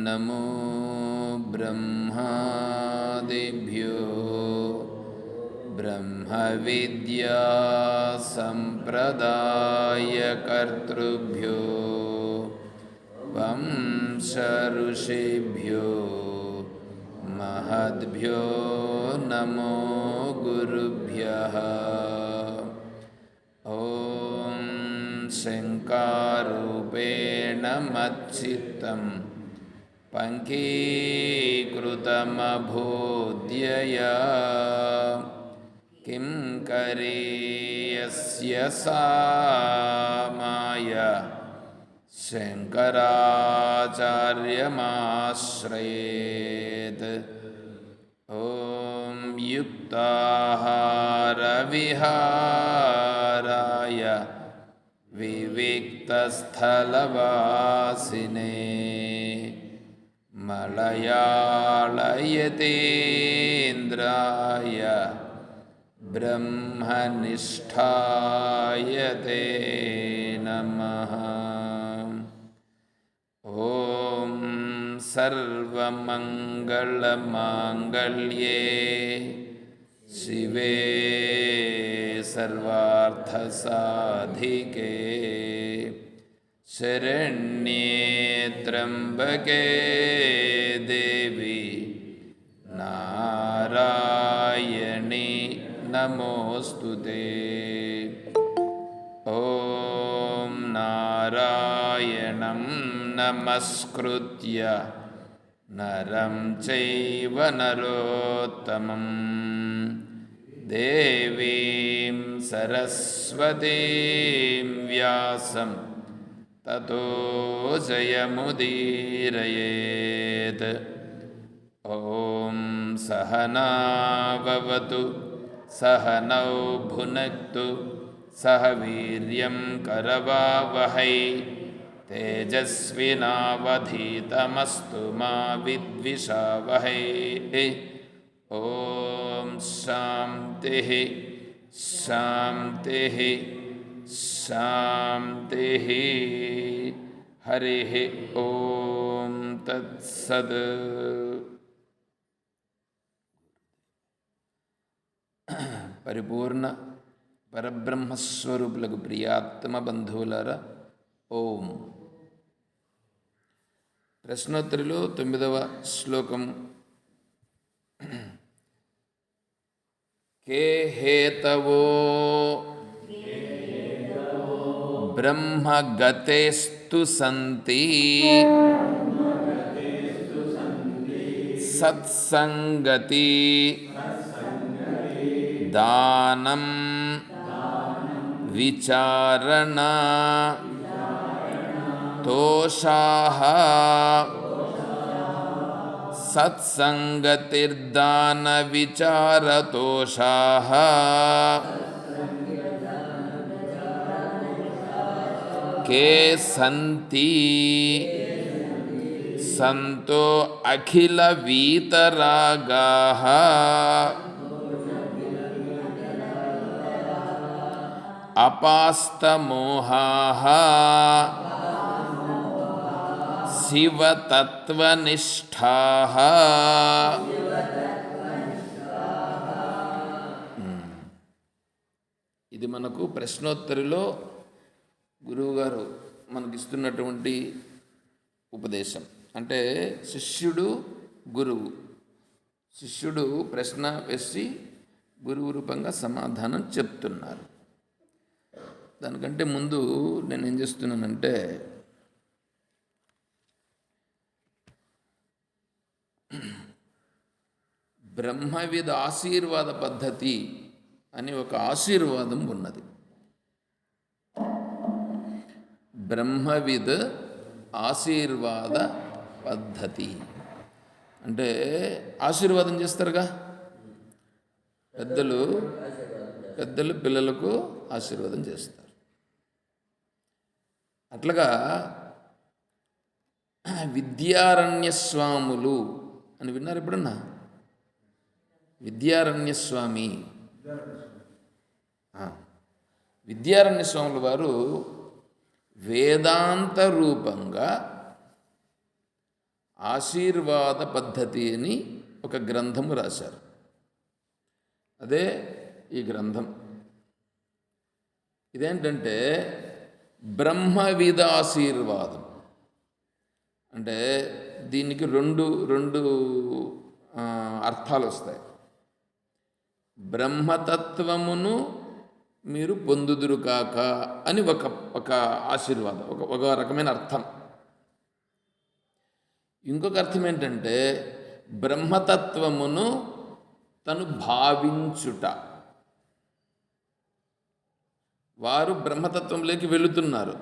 నమో బ్రహ్మాదిభ్యో బ్రహ్మ విద్యా సంప్రదాయకర్తృభ్యో వంశ ఋషిభ్యో మహద్భ్యో నమో గురుభ్యః. ఓం శంకారూపేణ మచ్చిత్తం పంకీకృతమభూద్యయా కిం కరీయస్య సా మాయా శంకరాచార్యమాశ్రయేత్. ఓం యుక్తాహార విహారాయ వివిక్తస్థలవాసినే మలయాళయతీంద్రాయ బ్రహ్మనిష్ఠాయ తే నమః. ఓం సర్వమంగళమాంగళ్యే శివే సర్వార్థసాధికే శరణ్యే త్ర్యంబకే దేవి నారాయణి నమోస్తుతే. ఓం నారాయణం నమస్కృత్య నరం చైవ నరోత్తమం దేవీం సరస్వతీం వ్యాసం తతో జయముదీరయేత్. ఓం సహనావవతు సహనౌ భునక్తు సహ వీర్యం కరవావహై తేజస్వినావధీతమస్తు మా విద్విషావహై. ఓం శాంతి శాంతి శాంతి. హరి ఓం తత్సత్. పరిపూర్ణ పరబ్రహ్మస్వరూపులకు ప్రియాత్మ బంధువులారా, ఓం. ప్రశ్నోత్తరిలో 9వ శ్లోకం. కే హేతవో బ్రహ్మగతేస్తు సంతి సత్సంగతి దానం విచారణ తోషాః. సత్సంగతిర్దాన విచార తోషాః కే సంతి సంతో అఖిల వీతరాగాః అపాస్తమోహాః శివతత్వనిష్ఠాః. ఇది మనకు ప్రశ్నోత్తరిలో గురువుగారు మనకిస్తున్నటువంటి ఉపదేశం. అంటే శిష్యుడు గురువు, శిష్యుడు ప్రశ్న వేసి గురువు రూపంగా సమాధానం చెప్తున్నారు. దానికంటే ముందు నేను ఏం చేస్తున్నానంటే, బ్రహ్మవిద్ ఆశీర్వాద పద్ధతి అని ఒక ఆశీర్వాదం ఉన్నది. బ్రహ్మవిద్ ఆశీర్వాద పద్ధతి అంటే ఆశీర్వాదం చేస్తారుగా పెద్దలు పిల్లలకు ఆశీర్వాదం చేస్తారు. అట్లాగా విద్యారణ్య స్వాములు అని విన్నారు ఎప్పుడన్నా? విద్యారణ్య స్వామి, విద్యారణ్య స్వాముల వారు వేదాంత రూపంగా ఆశీర్వాద పద్ధతి అని ఒక గ్రంథము రాశారు. అదే ఈ గ్రంథం. ఇదేంటంటే బ్రహ్మవిదాశీర్వాదం. అంటే దీనికి రెండు అర్థాలు వస్తాయి. బ్రహ్మతత్వమును మీరు పొందుదురు కాక అని ఒక ఆశీర్వాదం, ఒక రకమైన అర్థం. ఇంకొక అర్థం ఏంటంటే బ్రహ్మతత్వమును తను భావించుట. వారు బ్రహ్మతత్వంలోకి వెళుతున్నారు.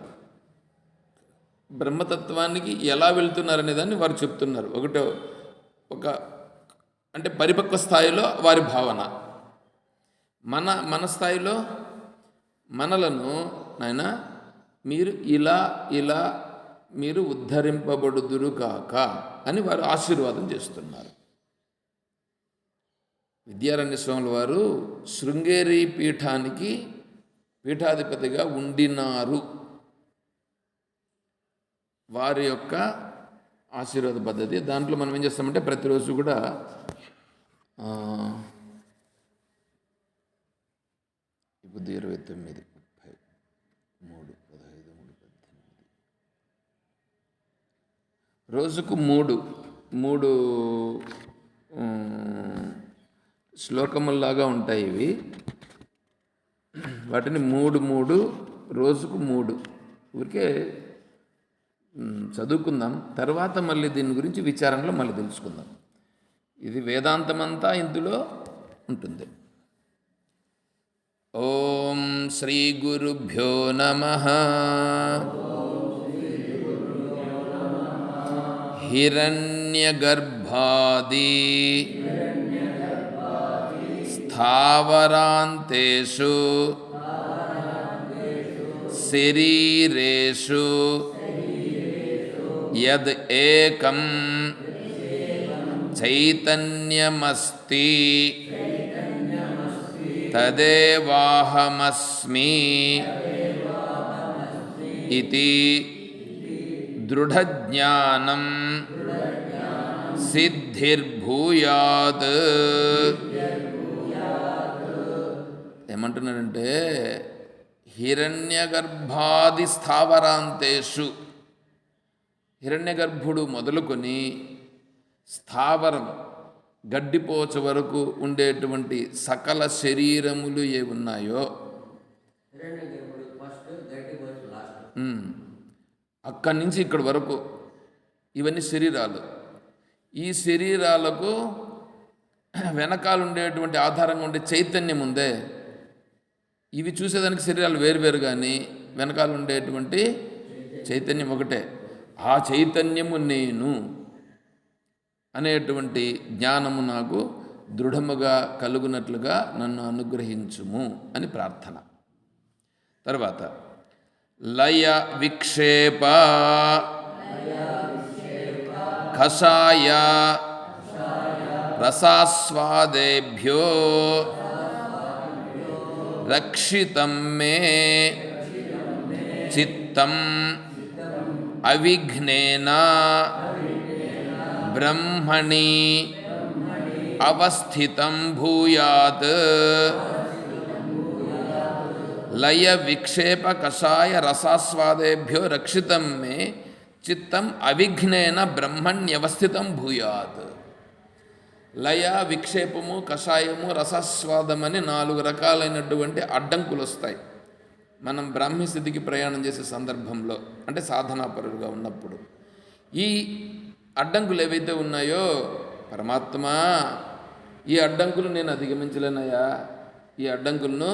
బ్రహ్మతత్వానికి ఎలా వెళుతున్నారనే దాన్ని వారు చెప్తున్నారు. అంటే పరిపక్వ స్థాయిలో వారి భావన. మన స్థాయిలో మనలను నాయన మీరు ఇలా మీరు ఉద్ధరింపబడుదురు కాక అని వారు ఆశీర్వాదం చేస్తున్నారు. విద్యారణ్య స్వాముల వారు శృంగేరి పీఠానికి పీఠాధిపతిగా ఉండినారు. వారి యొక్క ఆశీర్వాద పద్ధతి. దాంట్లో మనం ఏం చేస్తామంటే ప్రతిరోజు కూడా ఇప్పుడు 29, 30, 3, 15, 18 రోజుకు మూడు శ్లోకముల్లాగా ఉంటాయి ఇవి. వాటిని మూడు రోజుకు 3 ఊరికే చదువుకుందాం. తర్వాత మళ్ళీ దీని గురించి విచారణలో మళ్ళీ తెలుసుకుందాం. ఇది వేదాంతమంతా ఇందులో ఉంటుంది. ఓం శ్రీ గురుభ్యో నమః. హిరణ్యగర్భాది స్థావరాంతేషు శరీరేషు యద్ ఏకం చైతన్యమస్తి తదేవాహమస్మి ఇతి దృఢజ్ఞానం సిద్ధిర్భూయాత్. ఏమంటున్నాడంటే హిరణ్యగర్భాది స్థావరాంతేషు, హిరణ్యగర్భుడు మొదలుకొని స్థావరం గడ్డిపోచ వరకు ఉండేటువంటి సకల శరీరములు ఏ ఉన్నాయో అక్కడి నుంచి ఇక్కడి వరకు ఇవన్నీ శరీరాలు. ఈ శరీరాలకు వెనకాల ఉండేటువంటి ఆధారంగా ఉండే చైతన్యం ఉందే, ఇవి చూసేదానికి శరీరాలు వేరువేరు, కానీ వెనకాల ఉండేటువంటి చైతన్యం ఒకటే. ఆ చైతన్యము నేను అనేటువంటి జ్ఞానము నాకు దృఢముగా కలుగునట్లుగా నన్ను అనుగ్రహించుము అని ప్రార్థన. తర్వాత లయ విక్షేప కషాయ రసాస్వాదేభ్యో రక్షితం మే చిత్తం అవిఘ్నేన బ్రహ్మణి అవస్థితం భూయాత్. లయ విక్షేప కషాయ రసాస్వాదేభ్యో రక్షితం మే చిత్తం అవిఘ్నేన బ్రహ్మణ్యవస్థితం భూయాత్. లయ విక్షేపము కషాయము రసాస్వాదమని 4 రకాలైనటువంటి అడ్డంకులు వస్తాయి మనం బ్రాహ్మీ స్థితికి ప్రయాణం చేసే సందర్భంలో, అంటే సాధనాపరులుగా ఉన్నప్పుడు. ఈ అడ్డంకులు ఏవైతే ఉన్నాయో పరమాత్మ, ఈ అడ్డంకులు నేను అధిగమించలేనయ్యా, ఈ అడ్డంకులను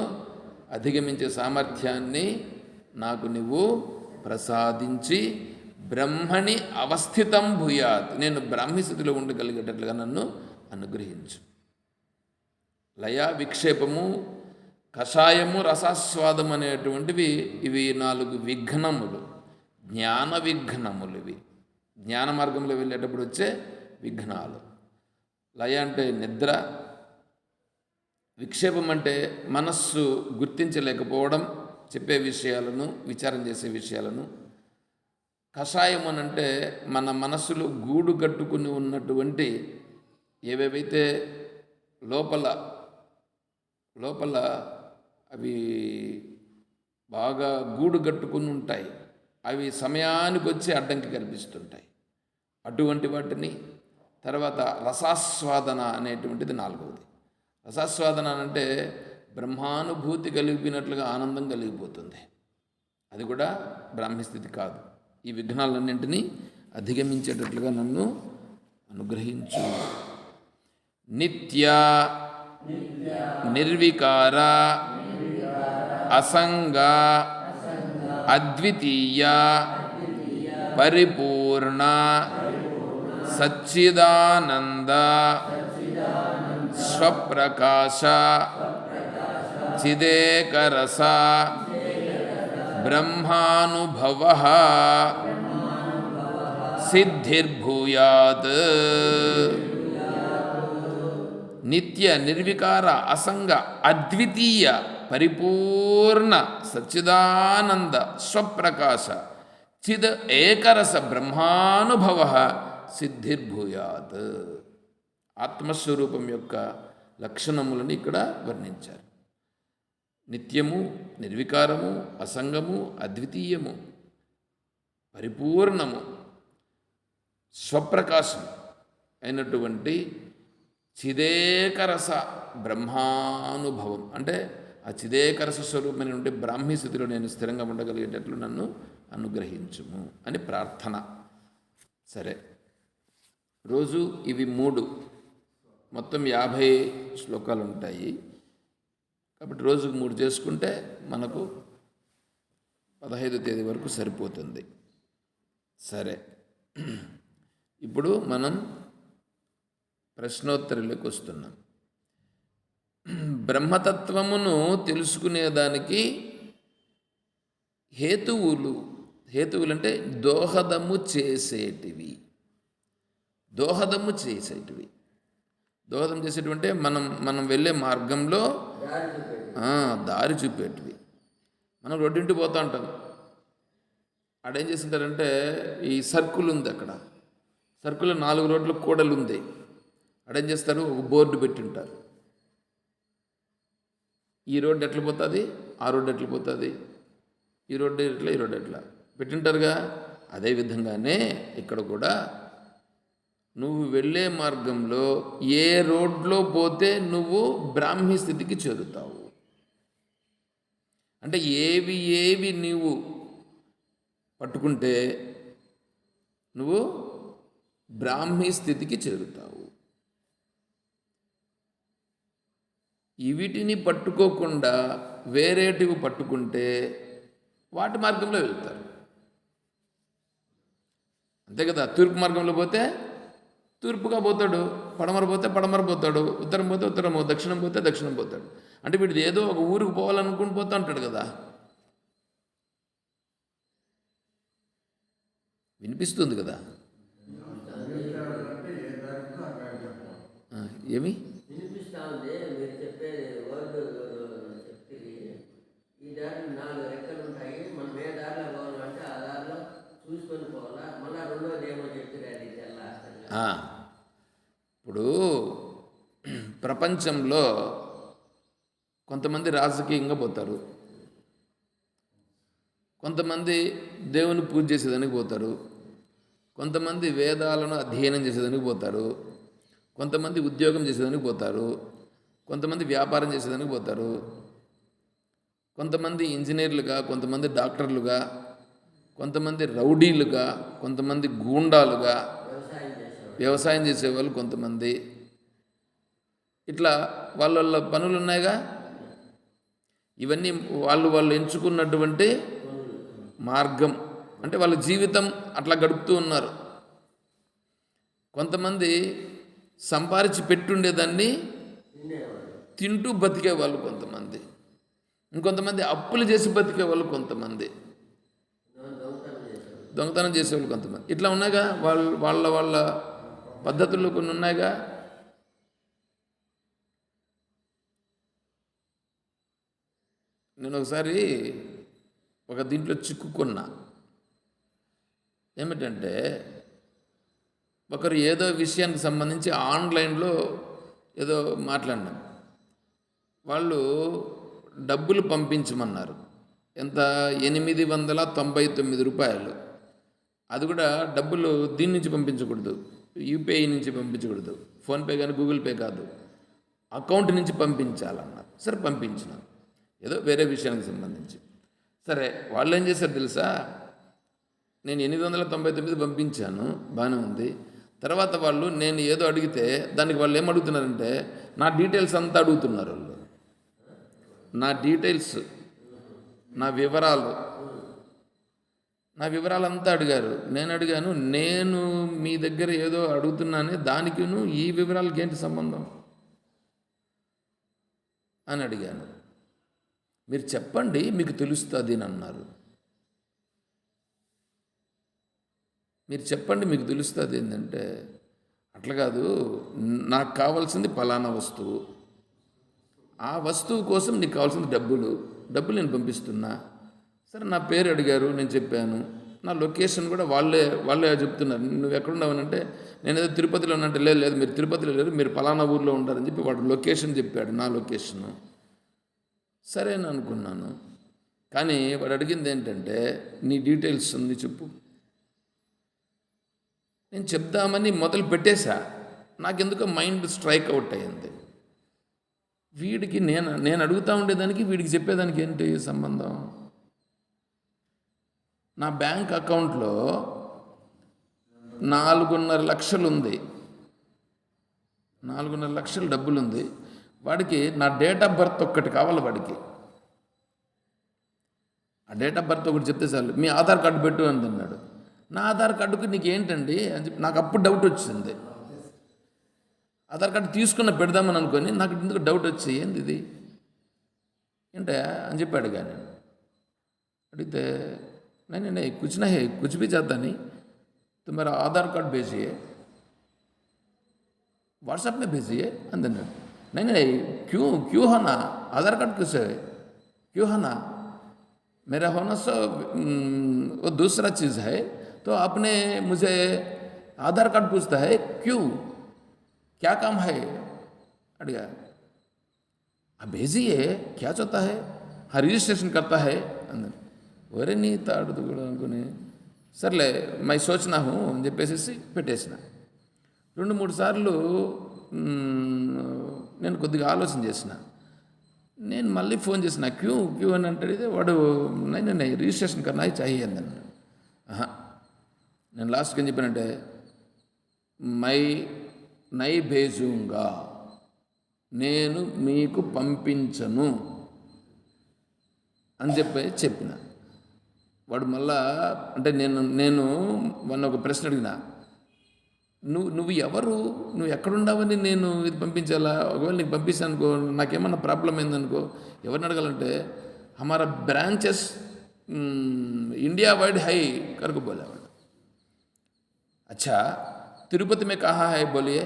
అధిగమించే సామర్థ్యాన్ని నాకు నువ్వు ప్రసాదించి బ్రహ్మణి అవస్థితం భూయాత్, నేను బ్రాహ్మీ స్థితిలో ఉండగలిగేటట్లుగా నన్ను అనుగ్రహించు. లయ విక్షేపము కషాయము రసాస్వాదం అనేటువంటివి ఇవి 4 విఘ్నములు, జ్ఞాన విఘ్నములు. ఇవి జ్ఞాన మార్గంలో వెళ్ళేటప్పుడు వచ్చే విఘ్నాలు. లయ అంటే నిద్ర, విక్షేపం అంటే మనస్సు గుర్తించలేకపోవడం, చెప్పే విషయాలను విచారం చేసే విషయాలను. కషాయం అని అంటే మన మనస్సులో గూడు కట్టుకుని ఉన్నటువంటి ఏవేవైతే లోపల లోపల అవి బాగా గూడు కట్టుకుని ఉంటాయి, అవి సమయానికి వచ్చి అడ్డంకి కల్పిస్తుంటాయి. అటువంటి వాటిని, తర్వాత రసాస్వాదన అనేటువంటిది నాలుగవది. రసాస్వాదన అంటే బ్రహ్మానుభూతి కలిగినట్లుగా ఆనందం కలిగిపోతుంది. అది కూడా బ్రాహ్మస్థితి కాదు. ఈ విఘ్నాలన్నింటినీ అధిగమించేటట్లుగా నన్ను అనుగ్రహించు. నిత్య నిర్వికార అసంగ అద్వితీయ పరిపూర్ణ సచ్చిదానంద స్వప్రకాశ చిదేకరస బ్రహ్మానుభవ సిద్ధిర్భూయాత్. నిత్య నిర్వికార అసంగ అద్వితీయ పరిపూర్ణ సచ్చిదానంద స్వప్రకాశ చిద్ ఏకరస బ్రహ్మానుభవ సిద్ధిర్భూయాత్. ఆత్మస్వరూపం యొక్క లక్షణములను ఇక్కడ వర్ణించారు. నిత్యము, నిర్వికారము, అసంగము, అద్వితీయము, పరిపూర్ణము, స్వప్రకాశం అయినటువంటి చిదేకరస బ్రహ్మానుభవం అంటే ఆ చిదేకరస స్వరూపమైనటువంటి బ్రాహ్మీ స్థితిలో నేను స్థిరంగా ఉండగలిగేటట్లు నన్ను అనుగ్రహించుము అని ప్రార్థన. సరే, రోజు ఇవి 3 మొత్తం 50 శ్లోకాలు ఉంటాయి. కాబట్టి రోజుకు 3 చేసుకుంటే మనకు 15వ తేదీ వరకు సరిపోతుంది. సరే, ఇప్పుడు మనం ప్రశ్నోత్తరాలకు వస్తున్నాం. బ్రహ్మతత్వమును తెలుసుకునేదానికి హేతువులు అంటే దోహదము చేసేటివి. దోహదం చేసేటివి అంటే మనం వెళ్ళే మార్గంలో దారి చూపేటివి. మనం రోడ్డింటి పోతూ ఉంటాం, ఆడేం చేస్తుంటారంటే ఈ సర్కిల్ ఉంది, అక్కడ సర్కిల్లో 4 రోడ్ల కూడలు ఉంది. ఆడేం చేస్తారు, ఒక బోర్డు పెట్టింటారు. ఈ రోడ్డు ఎట్లా పోతుంది, ఆ రోడ్డు ఎట్లా పోతుంది, ఈ రోడ్డు ఎట్లా, ఈ రోడ్డు ఎట్లా పెట్టింటారుగా. అదేవిధంగానే ఇక్కడ కూడా నువ్వు వెళ్ళే మార్గంలో ఏ రోడ్లో పోతే నువ్వు బ్రాహ్మీ స్థితికి చేరుతావు, అంటే ఏవి నీవు పట్టుకుంటే నువ్వు బ్రాహ్మీ స్థితికి చేరుతావు. వీటిని పట్టుకోకుండా వేరేటివి పట్టుకుంటే వాటి మార్గంలో వెళ్తారు. అంతే కదా. తూర్పు మార్గంలో పోతే తూర్పుగా పోతాడు, పడమర పోతే పడమర పోతాడు, ఉత్తరం పోతే ఉత్తరం, దక్షిణం పోతే దక్షిణం పోతాడు. అంటే వీడిది ఏదో ఒక ఊరికి పోవాలనుకుని పోతూ ఉంటాడు కదా. వినిపిస్తుంది కదా. ఏమి వినిపిస్తా ఉంది మీరు చెప్పేది. వర్డ్ చెప్తుంది. ఈ దారిలో 4 రెక్కలు ఉంటాయి. మనం ఏ దారిలో పోవాలంటే ఆ దారిలో చూసుకొని పోవాలా. మళ్ళీ రెండోది ఏమో చెప్తుంది, అది తెల్లాస్తంగా. ఇప్పుడు ప్రపంచంలో కొంతమంది రాజకీయంగా పోతారు, కొంతమంది దేవుని పూజ చేసేదానికి పోతారు, కొంతమంది వేదాలను అధ్యయనం చేసేదానికి పోతారు, కొంతమంది ఉద్యోగం చేసేదానికి పోతారు, కొంతమంది వ్యాపారం చేసేదానికి పోతారు, కొంతమంది ఇంజనీర్లుగా, కొంతమంది డాక్టర్లుగా, కొంతమంది రౌడీలుగా, కొంతమంది గూండాలుగా, వ్యవసాయం చేసేవాళ్ళు కొంతమంది. ఇట్లా వాళ్ళ పనులు ఉన్నాయిగా. ఇవన్నీ వాళ్ళు ఎంచుకున్నటువంటి మార్గం, అంటే వాళ్ళ జీవితం అట్లా గడుపుతూ ఉన్నారు. కొంతమంది సంపాదించి పెట్టుండేదాన్ని తింటూ బతికే వాళ్ళు కొంతమంది, ఇంకొంతమంది అప్పులు చేసి బతికే వాళ్ళు కొంతమంది, దొంగతనం చేసేవాళ్ళు కొంతమంది. ఇట్లా ఉన్నాయిగా. వాళ్ళ పద్ధతుల్లో కొన్ని ఉన్నాయిగా. నేను ఒకసారి ఒక దీంట్లో చిక్కుకున్నా. ఏమిటంటే ఒకరు ఏదో విషయానికి సంబంధించి ఆన్లైన్లో ఏదో మాట్లాడినాం. వాళ్ళు డబ్బులు పంపించమన్నారు. ఎంత? 899 రూపాయలు. అది కూడా డబ్బులు దీని నుంచి పంపించకూడదు, యూపీఐ నుంచి పంపించకూడదు, ఫోన్పే కానీ గూగుల్ పే కాదు, అకౌంట్ నుంచి పంపించాలన్నారు. సరే పంపించినాం, ఏదో వేరే విషయానికి సంబంధించి. సరే వాళ్ళు ఏం చేశారు తెలుసా? నేను 899 పంపించాను, బాగానే ఉంది. తర్వాత వాళ్ళు నేను ఏదో అడిగితే దానికి వాళ్ళు ఏం అడుగుతున్నారంటే నా డీటెయిల్స్ అంతా అడుగుతున్నారు. వాళ్ళు నా డీటెయిల్స్, నా వివరాలంతా అడిగారు. నేను అడిగాను, నేను మీ దగ్గర ఏదో అడుగుతున్నానే దానికిను ఈ వివరాలకి ఏంటి సంబంధం అని అడిగాను. మీరు చెప్పండి, మీకు తెలుస్తుంది అని అన్నారు. మీరు చెప్పండి, మీకు తెలుస్తుంది ఏంటంటే, అట్లా కాదు, నాకు కావాల్సింది పలానా వస్తువు, ఆ వస్తువు కోసం నీకు కావాల్సింది డబ్బులు నేను పంపిస్తున్నా. సరే నా పేరు అడిగారు, నేను చెప్పాను. నా లొకేషన్ కూడా వాళ్ళే చెప్తున్నారు. నువ్వు ఎక్కడున్నావనంటే నేను ఏదో తిరుపతిలో ఉన్నట్టు, లేదు మీరు తిరుపతిలో లేరు, మీరు పలానా ఊర్లో ఉంటారని చెప్పి వాడు లొకేషన్ చెప్పాడు, నా లొకేషను. సరే అని అనుకున్నాను. కానీ వాడు అడిగింది ఏంటంటే నీ డీటెయిల్స్ ఉంది చెప్పు. నేను చెప్దామని మొదలు పెట్టేశా, నాకెందుకో మైండ్ స్ట్రైక్ అవుట్ అయ్యింది. వీడికి నేను అడుగుతూ ఉండేదానికి వీడికి చెప్పేదానికి ఏంటి సంబంధం? నా బ్యాంక్ అకౌంట్లో 4.5 లక్షలు ఉంది, 4.5 లక్షల డబ్బులు ఉంది. వాడికి నా డేట్ ఆఫ్ బర్త్ ఒక్కటి కావాలి. వాడికి ఆ డేట్ ఆఫ్ బర్త్ ఒకటి చెప్తే చాలు, మీ ఆధార్ కార్డు పెట్టు అని అన్నాడు. నా ఆధార్ కార్డుకి నీకు ఏంటండి అని చెప్పి నాకు అప్పుడు డౌట్ వచ్చింది. ఆధార్ కార్డు తీసుకున్న పెడదామని అనుకొని నాకు ఎందుకు డౌట్ వచ్చి ఏంది ఇది ఏంటే అని చెప్పి అడిగా. నేను అడిగితే नहीं कुछ नहीं है, कुछ भी चाहता नहीं, तो मेरा आधार कार्ड भेजिए, व्हाट्सएप में भेजिए अंदर. नहीं क्यों होना, आधार कार्ड किस है, क्यों होना, मेरा होना सो वो दूसरा चीज़ है. तो आपने मुझे आधार कार्ड पूछता है, क्यों, क्या काम है अड़िया. अब भेजिए, क्या चाहता है, हाँ रजिस्ट्रेशन करता है अंदर. ఒరే నీ తాడుదు కూడా అనుకుని సర్లే మై సోచనాహు అని చెప్పేసి పెట్టేసిన. 2-3 సార్లు నేను కొద్దిగా ఆలోచన చేసిన. నేను మళ్ళీ ఫోన్ చేసిన, క్యూ అని అంటే వాడు నేను రిజిస్ట్రేషన్ కన్నా చాయి అందని. నేను లాస్ట్కి ఏం చెప్పానంటే నై భేజుంగా, నేను మీకు పంపించను అని చెప్పిన. వాడు మళ్ళా అంటే నేను మొన్న ఒక ప్రశ్న అడిగిన, నువ్వు ఎవరు, నువ్వు ఎక్కడున్నావని నేను ఇది పంపించాలా, ఒకవేళ నీకు పంపిస్తాను అనుకో, నాకేమన్నా ప్రాబ్లం అయిందనుకో ఎవరిని అడగాలంటే హమారా బ్రాంచెస్ ఇండియా వైడ్ హై కరకు బోలే. వాడు అచ్చా తిరుపతి మే కహా హై బోలియే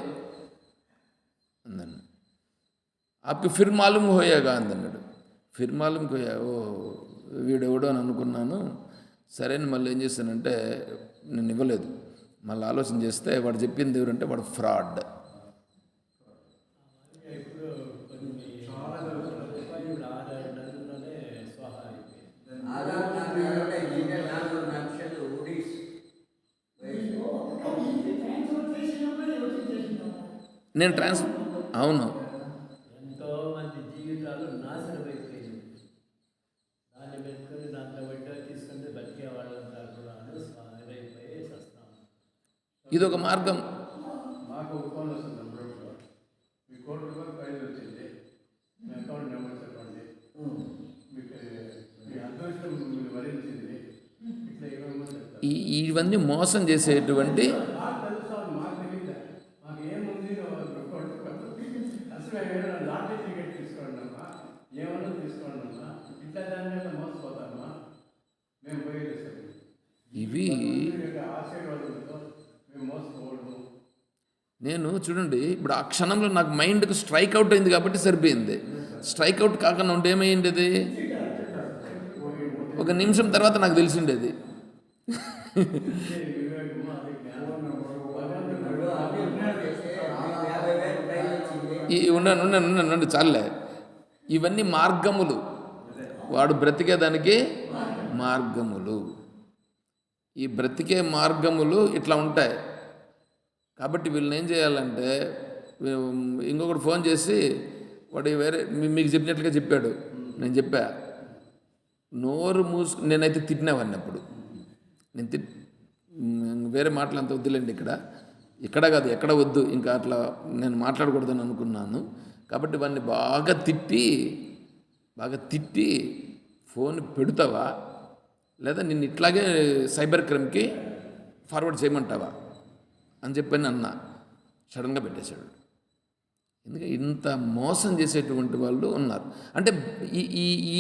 అందన్నాడు. ఆప్కి ఫిర్ మాలూమ్ హోయేగా అందన్నాడు. ఫిర్ మాలూమ్ హోయా, ఓ వీడెవడో అని అనుకున్నాను. సరే అని మళ్ళీ ఏం చేశానంటే నేను ఇవ్వలేదు. మళ్ళీ ఆలోచన చేస్తే వాడు చెప్పింది ఎవరంటే వాడు ఫ్రాడ్. నేను అవును ఎంతోమంది జీవితాలు నాశనం అయిపోయింది. దాన్ని పెట్టుకొని దాంట్లో పెట్టో తీసుకుంటే బతికే వాళ్ళంతా కూడా అయిపోయి వస్తాం. ఇది ఒక మార్గం. మాకు ఫోన్ వస్తుంది అప్పుడు, మీ ₹1,00,00,000 ఫైల్ వచ్చింది, మీ అకౌంట్ నెంబర్ చెప్పండి, మీకు మీ అదృష్టం మీరు వరించింది, ఇట్లా ఏమేమో చెప్తారు. ఇవన్నీ మోసం చేసేటువంటి మాకు తెలుస్తాను, మాకు తెలియదు, మాకు ఏముంది అసలు లాటరీ టికెట్ తీసుకోండి అమ్మా, ఏమన్నా తీసుకోండి అమ్మా, ఇట్లా దాని మీద మోసపోతామా మేము పోయేస్తాం. ఇవి ఆశీర్వాదంతో మేము మోసపోవడము. నేను చూడండి ఇప్పుడు ఆ క్షణంలో నాకు మైండ్కి స్ట్రైక్ అవుట్ అయింది కాబట్టి సరిపోయింది. స్ట్రైక్ అవుట్ కాకుండా ఉంటే ఏమైండేది, ఒక నిమిషం తర్వాత నాకు తెలిసిండేది. వివేకము అది జ్ఞానం. ఇప్పుడు అన్ని ఇంప్రూవ్ చేసి మీకు 50,000 ప్రైజ్ వచ్చింది. ఉండండి చాలే. ఇవన్నీ మార్గములు, వాడు బ్రతికేదానికి మార్గములు. ఈ బ్రతికే మార్గములు ఇట్లా ఉంటాయి. కాబట్టి వీళ్ళని ఏం చేయాలంటే, ఇంకొకటి ఫోన్ చేసి వాడు వేరే మీకు చెప్పినట్లుగా చెప్పాడు, నేను చెప్పా, నోరు నేనైతే తిట్టినావాడిని అప్పుడు. నేను వేరే మాటలు అంత వద్దులేండి, ఇక్కడ కాదు, ఎక్కడ వద్దు, ఇంకా అట్లా నేను మాట్లాడకూడదని అనుకున్నాను. కాబట్టి వాడిని బాగా తిట్టి ఫోన్ పెడతావా లేదా నిన్ను ఇట్లాగే సైబర్ క్రైమ్కి ఫార్వర్డ్ చేయమంటావా అని చెప్పని అన్నా. సడన్గా పెట్టేశాడు. ఎందుకంటే ఇంత మోసం చేసేటువంటి వాళ్ళు ఉన్నారు. అంటే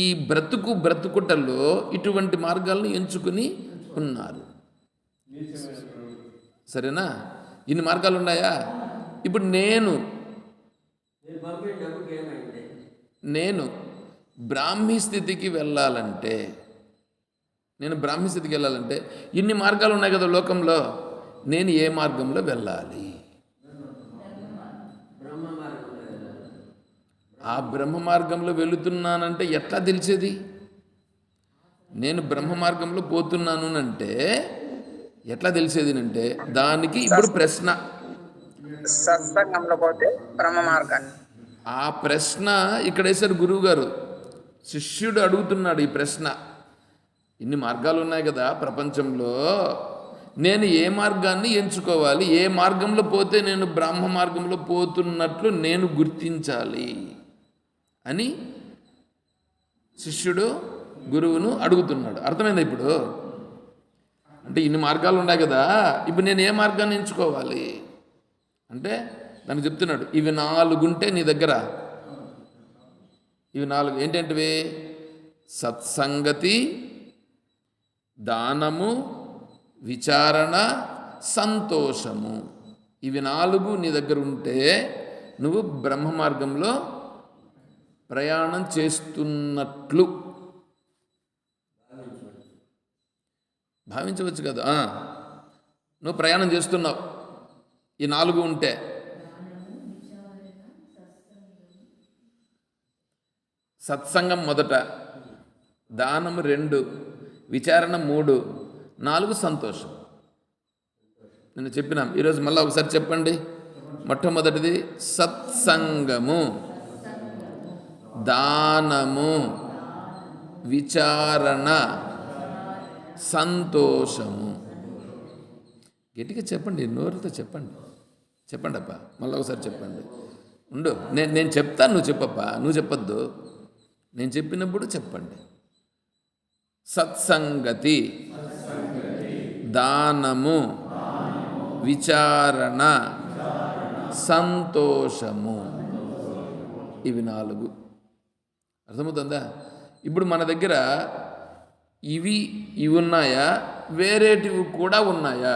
ఈ బ్రతుకుటల్లో ఇటువంటి మార్గాలను ఎంచుకుని ఉన్నారు. సరేనా? ఇన్ని మార్గాలు ఉన్నాయా? ఇప్పుడు నేను పంపిన డబ్బుకి ఏమైంది? నేను బ్రాహ్మీ స్థితికి వెళ్ళాలంటే ఇన్ని మార్గాలు ఉన్నాయి కదా లోకంలో. నేను ఏ మార్గంలో వెళ్ళాలి? బ్రహ్మ మార్గంలో వెళ్ళాలి. ఆ బ్రహ్మ మార్గంలో వెళుతున్నానంటే ఎట్లా తెలిసేది? నేను బ్రహ్మ మార్గంలో పోతున్నాను అంటే ఎట్లా తెలిసేది అంటే, దానికి ఇప్పుడు ప్రశ్న. సత్సంగంలో పోతే బ్రహ్మ మార్గాన్ని. ఆ ప్రశ్న ఇక్కడ వేశారు గురువు గారు. శిష్యుడు అడుగుతున్నాడు ఈ ప్రశ్న. ఇన్ని మార్గాలు ఉన్నాయి కదా ప్రపంచంలో, నేను ఏ మార్గాన్ని ఎంచుకోవాలి? ఏ మార్గంలో పోతే నేను బ్రహ్మ మార్గంలో పోతున్నట్లు నేను గుర్తించాలి అని శిష్యుడు గురువును అడుగుతున్నాడు. అర్థమైందా ఇప్పుడు? అంటే ఇన్ని మార్గాలు ఉన్నాయి కదా, ఇప్పుడు నేను ఏ మార్గాన్ని ఎంచుకోవాలి అంటే దానికి చెప్తున్నాడు, ఇవి 4 ఉంటే నీ దగ్గర. ఇవి 4 ఏంటంటివి? సత్సంగతి, దానము, విచారణ, సంతోషము. ఇవి 4 నీ దగ్గర ఉంటే నువ్వు బ్రహ్మ మార్గంలో ప్రయాణం చేస్తున్నట్లు భావించవచ్చు కదా. నువ్వు ప్రయాణం చేస్తున్నావు ఈ 4 ఉంటే. సత్సంగం మొదట, దానము 2, విచారణ 3, 4 సంతోషం. నేను చెప్పినాం, ఈరోజు మళ్ళీ ఒకసారి చెప్పండి. మొట్టమొదటిది సత్సంగము, దానము, విచారణ, సంతోషము. గట్టిగా చెప్పండి, నోరుతో చెప్పండి అప్ప. మళ్ళీ ఒకసారి చెప్పండి. ఉండు, నేను చెప్తాను, నువ్వు చెప్పప్ప. నువ్వు చెప్పొద్దు, నేను చెప్పినప్పుడు చెప్పండి. సత్సంగతి, దానము, విచారణ, సంతోషము. ఇవి 4. అర్థమవుతుందా? ఇప్పుడు మన దగ్గర ఇవి ఉన్నాయా? వేరేటివి కూడా ఉన్నాయా?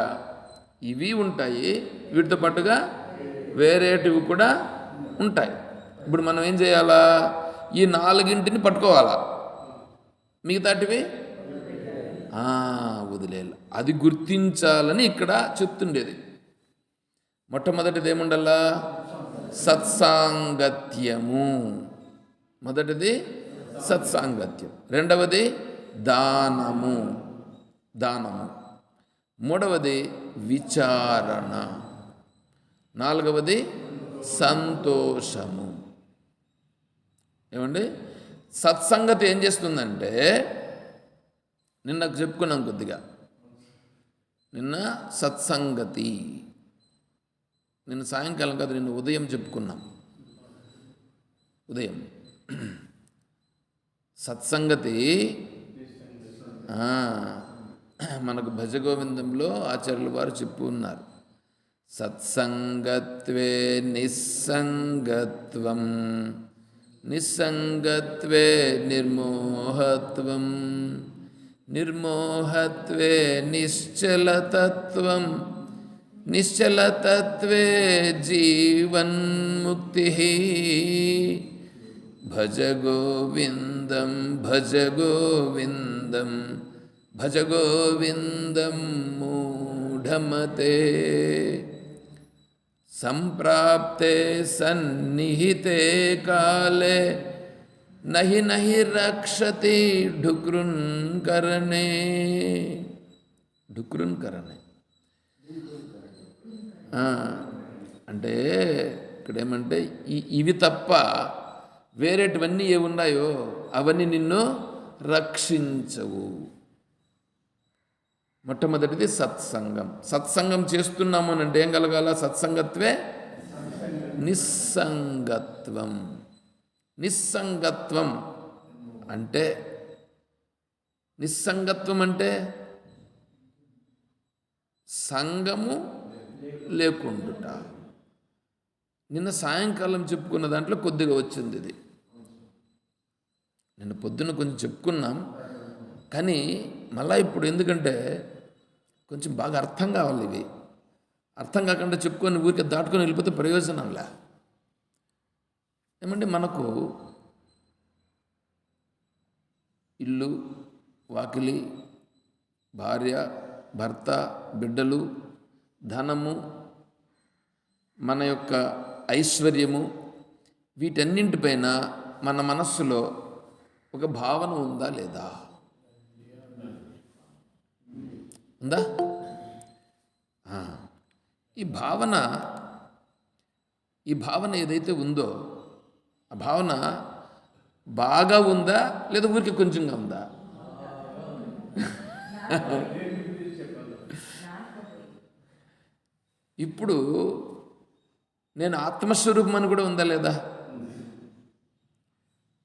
ఇవి ఉంటాయి, వీటితో పాటుగా వేరేటివి కూడా ఉంటాయి. ఇప్పుడు మనం ఏం చేయాలా? ఈ 4ంటిని పట్టుకోవాలా, మిగతాటివి వదిలేయాలి. అది గుర్తించాలని ఇక్కడ చెప్తుండేది. మొట్టమొదటిది ఏముండాలా? సత్సాంగత్యము. మొదటిది సత్సాంగత్యం, రెండవది దానము, మూడవది విచారణ, 4వది సంతోషము. ఏమండి? సత్సంగతి ఏం చేస్తుందంటే, నిన్న చెప్పుకున్నాం కొద్దిగా, నిన్న సత్సంగతి, నిన్న సాయంకాలం కాదు, నిన్న ఉదయం చెప్పుకున్నాం. ఉదయం సత్సంగతి మనకు భజగోవిందంలో ఆచార్యుల వారు చెప్పు ఉన్నారు. సత్సంగత్వే నిస్సంగత్వం, నిస్సంగత్వే నిర్మోహత్వం, నిర్మోహత్వే నిశ్చలతత్వం, నిశ్చలతత్వే జీవన్ముక్తి. భజ గోవిందం భజ గోవిందం భజ గోవిందం మూఢమతే సంప్రాప్తే సన్నిహితే కాలే నహి నహి రక్షతి ఢుక్రున్ కరణే. ఢుక్రున్ కరణే అంటే ఇక్కడ ఏమంటే ఇవి తప్ప వేరేటివన్నీ ఏ ఉన్నాయో అవన్నీ నిన్ను రక్షించవు. మొట్టమొదటిది సత్సంగం. సత్సంగం చేస్తున్నాము అని అంటే ఏం కలగాల? సత్సంగత్వే నిస్సంగత్వం. నిస్సంగత్వం అంటే సంగము లేకుండుట. నిన్న సాయంకాలం చెప్పుకున్న దాంట్లో కొద్దిగా వచ్చింది ఇది. నిన్న పొద్దున్న కొంచెం చెప్పుకున్నాం, కానీ మళ్ళీ ఇప్పుడు ఎందుకంటే కొంచెం బాగా అర్థం కావాలి. ఇవి అర్థం కాకుండా చెప్పుకొని ఊరికే దాటుకొని వెళ్ళిపోతే ప్రయోజనంలే. ఏమంటే మనకు ఇల్లు, వాకిలి, భార్య, భర్త, బిడ్డలు, ధనము, మన యొక్క ఐశ్వర్యము, వీటన్నింటిపైన మన మనస్సులో ఒక భావన ఉందా లేదా? ఉందా? ఈ భావన ఏదైతే ఉందో ఆ భావన బాగా ఉందా లేదా ఊరికి కొంచెంగా ఉందా? ఇప్పుడు నేను ఆత్మస్వరూపం అని కూడా ఉందా లేదా?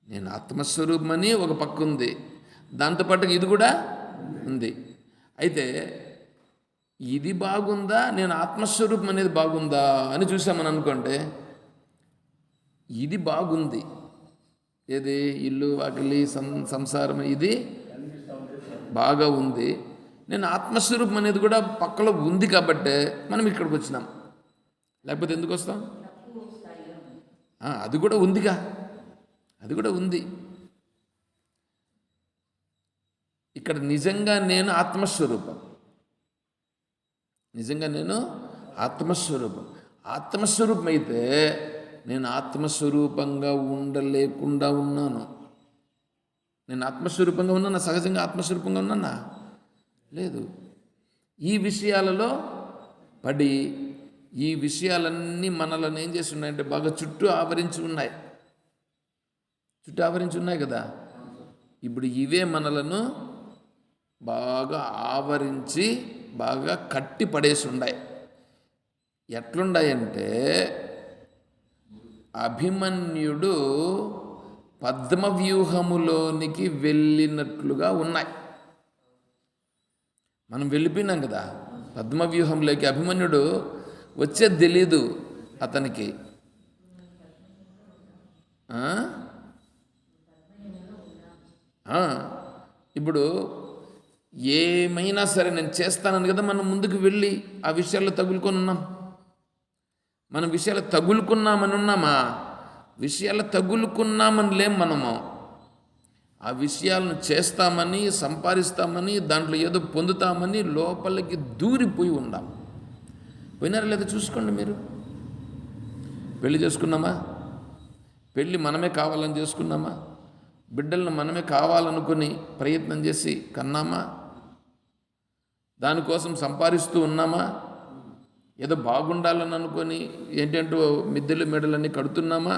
నేను ఆత్మస్వరూపం అని ఒక పక్క ఉంది, దాంతోపాటు ఇది కూడా ఉంది. అయితే ఇది బాగుందా, నేను ఆత్మస్వరూపం అనేది బాగుందా అని చూసామని అనుకోండి, ఇది బాగుంది. ఏది? ఇల్లు, వాకిలి, సంసారం, ఇది బాగా ఉంది. నేను ఆత్మస్వరూపం అనేది కూడా పక్కలో ఉంది కాబట్టే మనం ఇక్కడికి వచ్చినాం. లేకపోతే ఎందుకు వస్తాం? అది కూడా ఉందిగా, అది కూడా ఉంది. ఇక్కడ నిజంగా నేను ఆత్మస్వరూపం, ఆత్మస్వరూపం అయితే నేను ఆత్మస్వరూపంగా ఉండలేకుండా ఉన్నాను. నేను ఆత్మస్వరూపంగా ఉన్నానా? సహజంగా ఆత్మస్వరూపంగా ఉన్నానా? లేదు. ఈ విషయాలలో పడి ఈ విషయాలన్నీ మనలను ఏం చేసి ఉన్నాయంటే బాగా చుట్టూ ఆవరించి ఉన్నాయి కదా. ఇప్పుడు ఇవే మనలను బాగా ఆవరించి బాగా కట్టి పడేసి ఉన్నాయి. ఎట్లున్నాయంటే అభిమన్యుడు పద్మవ్యూహములోనికి వెళ్ళినట్లుగా ఉన్నాయి. మనం వెళ్ళిపోయినాం కదా పద్మవ్యూహంలోకి. అభిమన్యుడు వచ్చేది తెలీదు అతనికి. ఇప్పుడు ఏమైనా సరే నేను చేస్తానని కదా మనం ముందుకు వెళ్ళి ఆ విషయాల్లో తగులుకొని ఉన్నాం. మనం విషయాలు తగులుకున్నామని ఉన్నామా? విషయాలు తగులుకున్నామని లేం మనము. ఆ విషయాలను చేస్తామని, సంపాదిస్తామని, దాంట్లో ఏదో పొందుతామని లోపలికి దూరిపోయి ఉండాం. పోయినారా లేదా చూసుకోండి మీరు. పెళ్లి చేసుకున్నామా? పెళ్ళి మనమే కావాలని చేసుకున్నామా? బిడ్డలను మనమే కావాలనుకుని ప్రయత్నం చేసి కన్నామా? దానికోసం సంపాదిస్తూ ఉన్నామా? ఏదో బాగుండాలని అనుకొని ఏంటంటూ మిద్దెలు మెడలన్నీ కడుతున్నామా?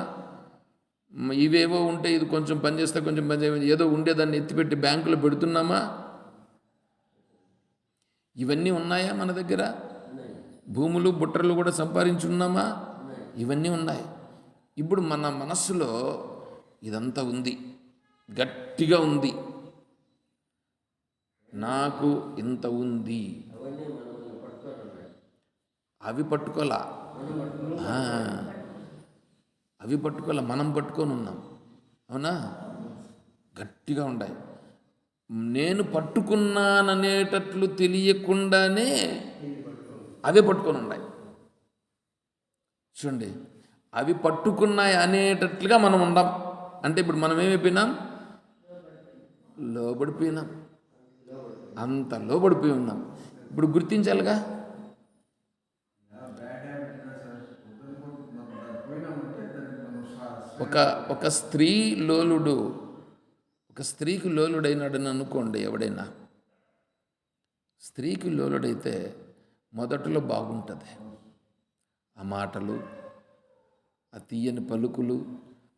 ఇవేవో ఉంటే ఇది కొంచెం పని చేస్తే కొంచెం పని చేయ ఏదో ఉండేదాన్ని ఎత్తిపెట్టి బ్యాంకులో పెడుతున్నామా? ఇవన్నీ ఉన్నాయా మన దగ్గర? భూములు, బుట్టలు కూడా సంపాదించున్నామా? ఇవన్నీ ఉన్నాయి. ఇప్పుడు మన మనస్సులో ఇదంతా ఉంది, గట్టిగా ఉంది. నాకు ఇంత ఉంది. అవి పట్టుకోలా, మనం పట్టుకొని ఉన్నాం. అవునా? గట్టిగా ఉన్నాయి. నేను పట్టుకున్నాననేటట్లు తెలియకుండానే అవే పట్టుకొని ఉన్నాయి. చూడండి, అవి పట్టుకున్నాయి అనేటట్లుగా మనం ఉండం. అంటే ఇప్పుడు మనం ఏమైపోయినాం? లోబడిపోయినాం. అంతలో పడిపోయి ఉన్నాం. ఇప్పుడు గుర్తించాలిగా. ఒక స్త్రీ లోలుడు, ఒక స్త్రీకి లోలుడైనాడని అనుకోండి. ఎవడైనా స్త్రీకి లోలుడైతే మొదట్లో బాగుంటుంది. ఆ మాటలు, ఆ తీయని పలుకులు,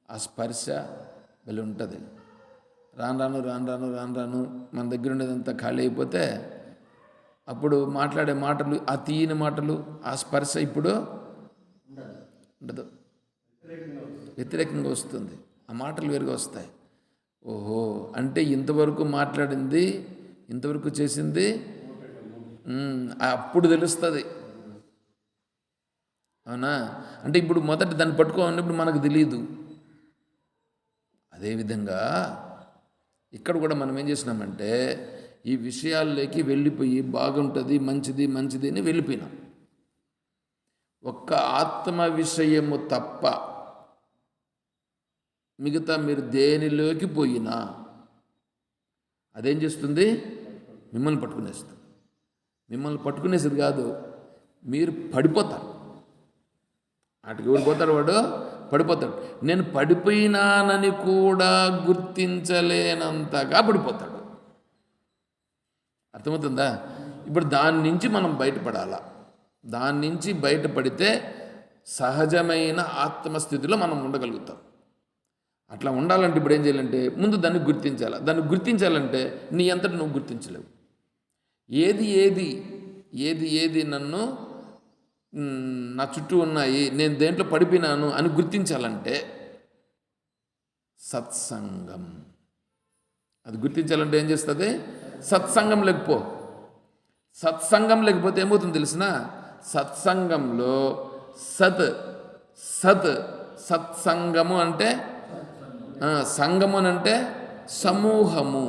ఆ స్పర్శ వెళ్ళి ఉంటుంది. రాను రాను మన దగ్గర ఉండేదంతా ఖాళీ అయిపోతే అప్పుడు మాట్లాడే మాటలు, ఆ తీయని మాటలు, ఆ స్పర్శ ఇప్పుడు ఉండదు, వ్యతిరేకంగా వస్తుంది. ఆ మాటలు వేరుగా వస్తాయి. ఓహో, అంటే ఇంతవరకు మాట్లాడింది, ఇంతవరకు చేసింది అప్పుడు తెలుస్తుంది. అవునా? అంటే ఇప్పుడు మొదట దాన్ని పట్టుకోవాలన్నప్పుడు మనకు తెలియదు. అదేవిధంగా ఇక్కడ కూడా మనం ఏం చేసినామంటే ఈ విషయాల్లోకి వెళ్ళిపోయి బాగుంటుంది, మంచిది అని వెళ్ళిపోయినాం. ఒక్క ఆత్మ విషయము తప్ప మిగతా మీరు దేనిలోకి పోయినా అదేం చేస్తుంది? మిమ్మల్ని పట్టుకునేస్తుంది. మిమ్మల్ని పట్టుకునేసేది కాదు, మీరు పడిపోతారు. వాటికి ఎవరు పోతాడు? వాడు పడిపోతాడు. నేను పడిపోయినానని కూడా గుర్తించలేనంతగా పడిపోతాడు. అర్థమవుతుందా? ఇప్పుడు దాని నుంచి మనం బయటపడాలా. దాని నుంచి బయటపడితే సహజమైన ఆత్మస్థితిలో మనం ఉండగలుగుతాం. అట్లా ఉండాలంటే ఇప్పుడు ఏం చేయాలంటే ముందు దాన్ని గుర్తించాలి. దాన్ని గుర్తించాలంటే నీ అంతటి నువ్వు గుర్తించలేవు. ఏది నన్ను నా చుట్టూ ఉన్నాయి, నేను దేంట్లో పడిపోయినాను అని గుర్తించాలంటే సత్సంగం. అది గుర్తించాలంటే ఏం చేస్తుంది? సత్సంగం లేకపో. సత్సంగం లేకపోతే ఏమవుతుంది తెలిసిన? సత్సంగంలో సత్సంగము అంటే సంగము అంటే సమూహము,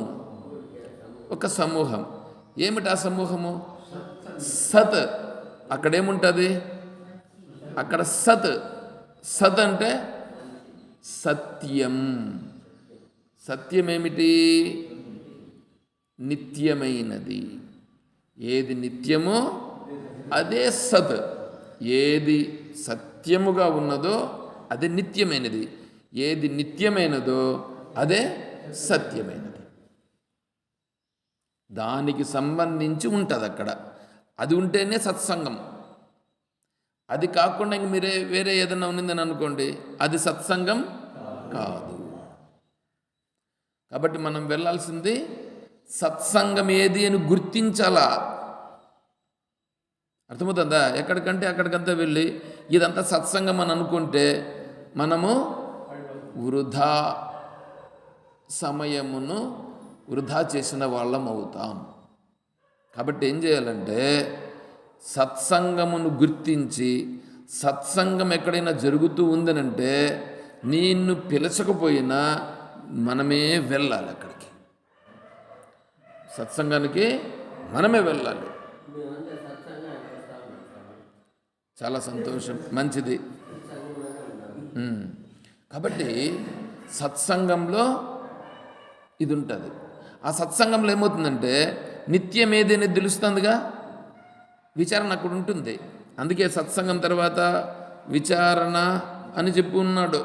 ఒక సమూహం. ఏమిటి ఆ సమూహము? సత్. అక్కడేముంటుంది? అక్కడ సత్ అంటే సత్యం. సత్యం ఏమిటి? నిత్యమైనది. ఏది నిత్యమో అదే సత్. ఏది సత్యముగా ఉన్నదో అది నిత్యమైనది. ఏది నిత్యమైనదో అదే సత్యమైనది. దానికి సంబంధించి ఉంటుంది అక్కడ. అది ఉంటేనే సత్సంగం. అది కాకుండా ఇంక మీరే వేరే ఏదైనా ఉన్నదని అనుకోండి, అది సత్సంగం కాదు. కాబట్టి మనం వెళ్ళాల్సింది సత్సంగం ఏది అని గుర్తించాలా. అర్థమవుతుందా? ఎక్కడికంటే అక్కడికంతా వెళ్ళి ఇదంతా సత్సంగం అని అనుకుంటే మనము వృధా సమయమును వృధా చేసిన వాళ్ళం అవుతాం. కాబట్టి ఏం చేయాలంటే సత్సంగమును గుర్తించి, సత్సంగం ఎక్కడైనా జరుగుతూ ఉందనంటే నిన్ను పిలచకపోయినా మనమే వెళ్ళాలి అక్కడికి. సత్సంగానికి మనమే వెళ్ళాలి. చాలా సంతోషం, మంచిది. కాబట్టి సత్సంగంలో ఇది ఉంటుంది. ఆ సత్సంగంలో ఏమవుతుందంటే నిత్యం ఏదైనా తెలుస్తుందిగా, విచారణ అక్కడ ఉంటుంది. అందుకే సత్సంగం తర్వాత విచారణ అని చెప్పి ఉన్నాడు.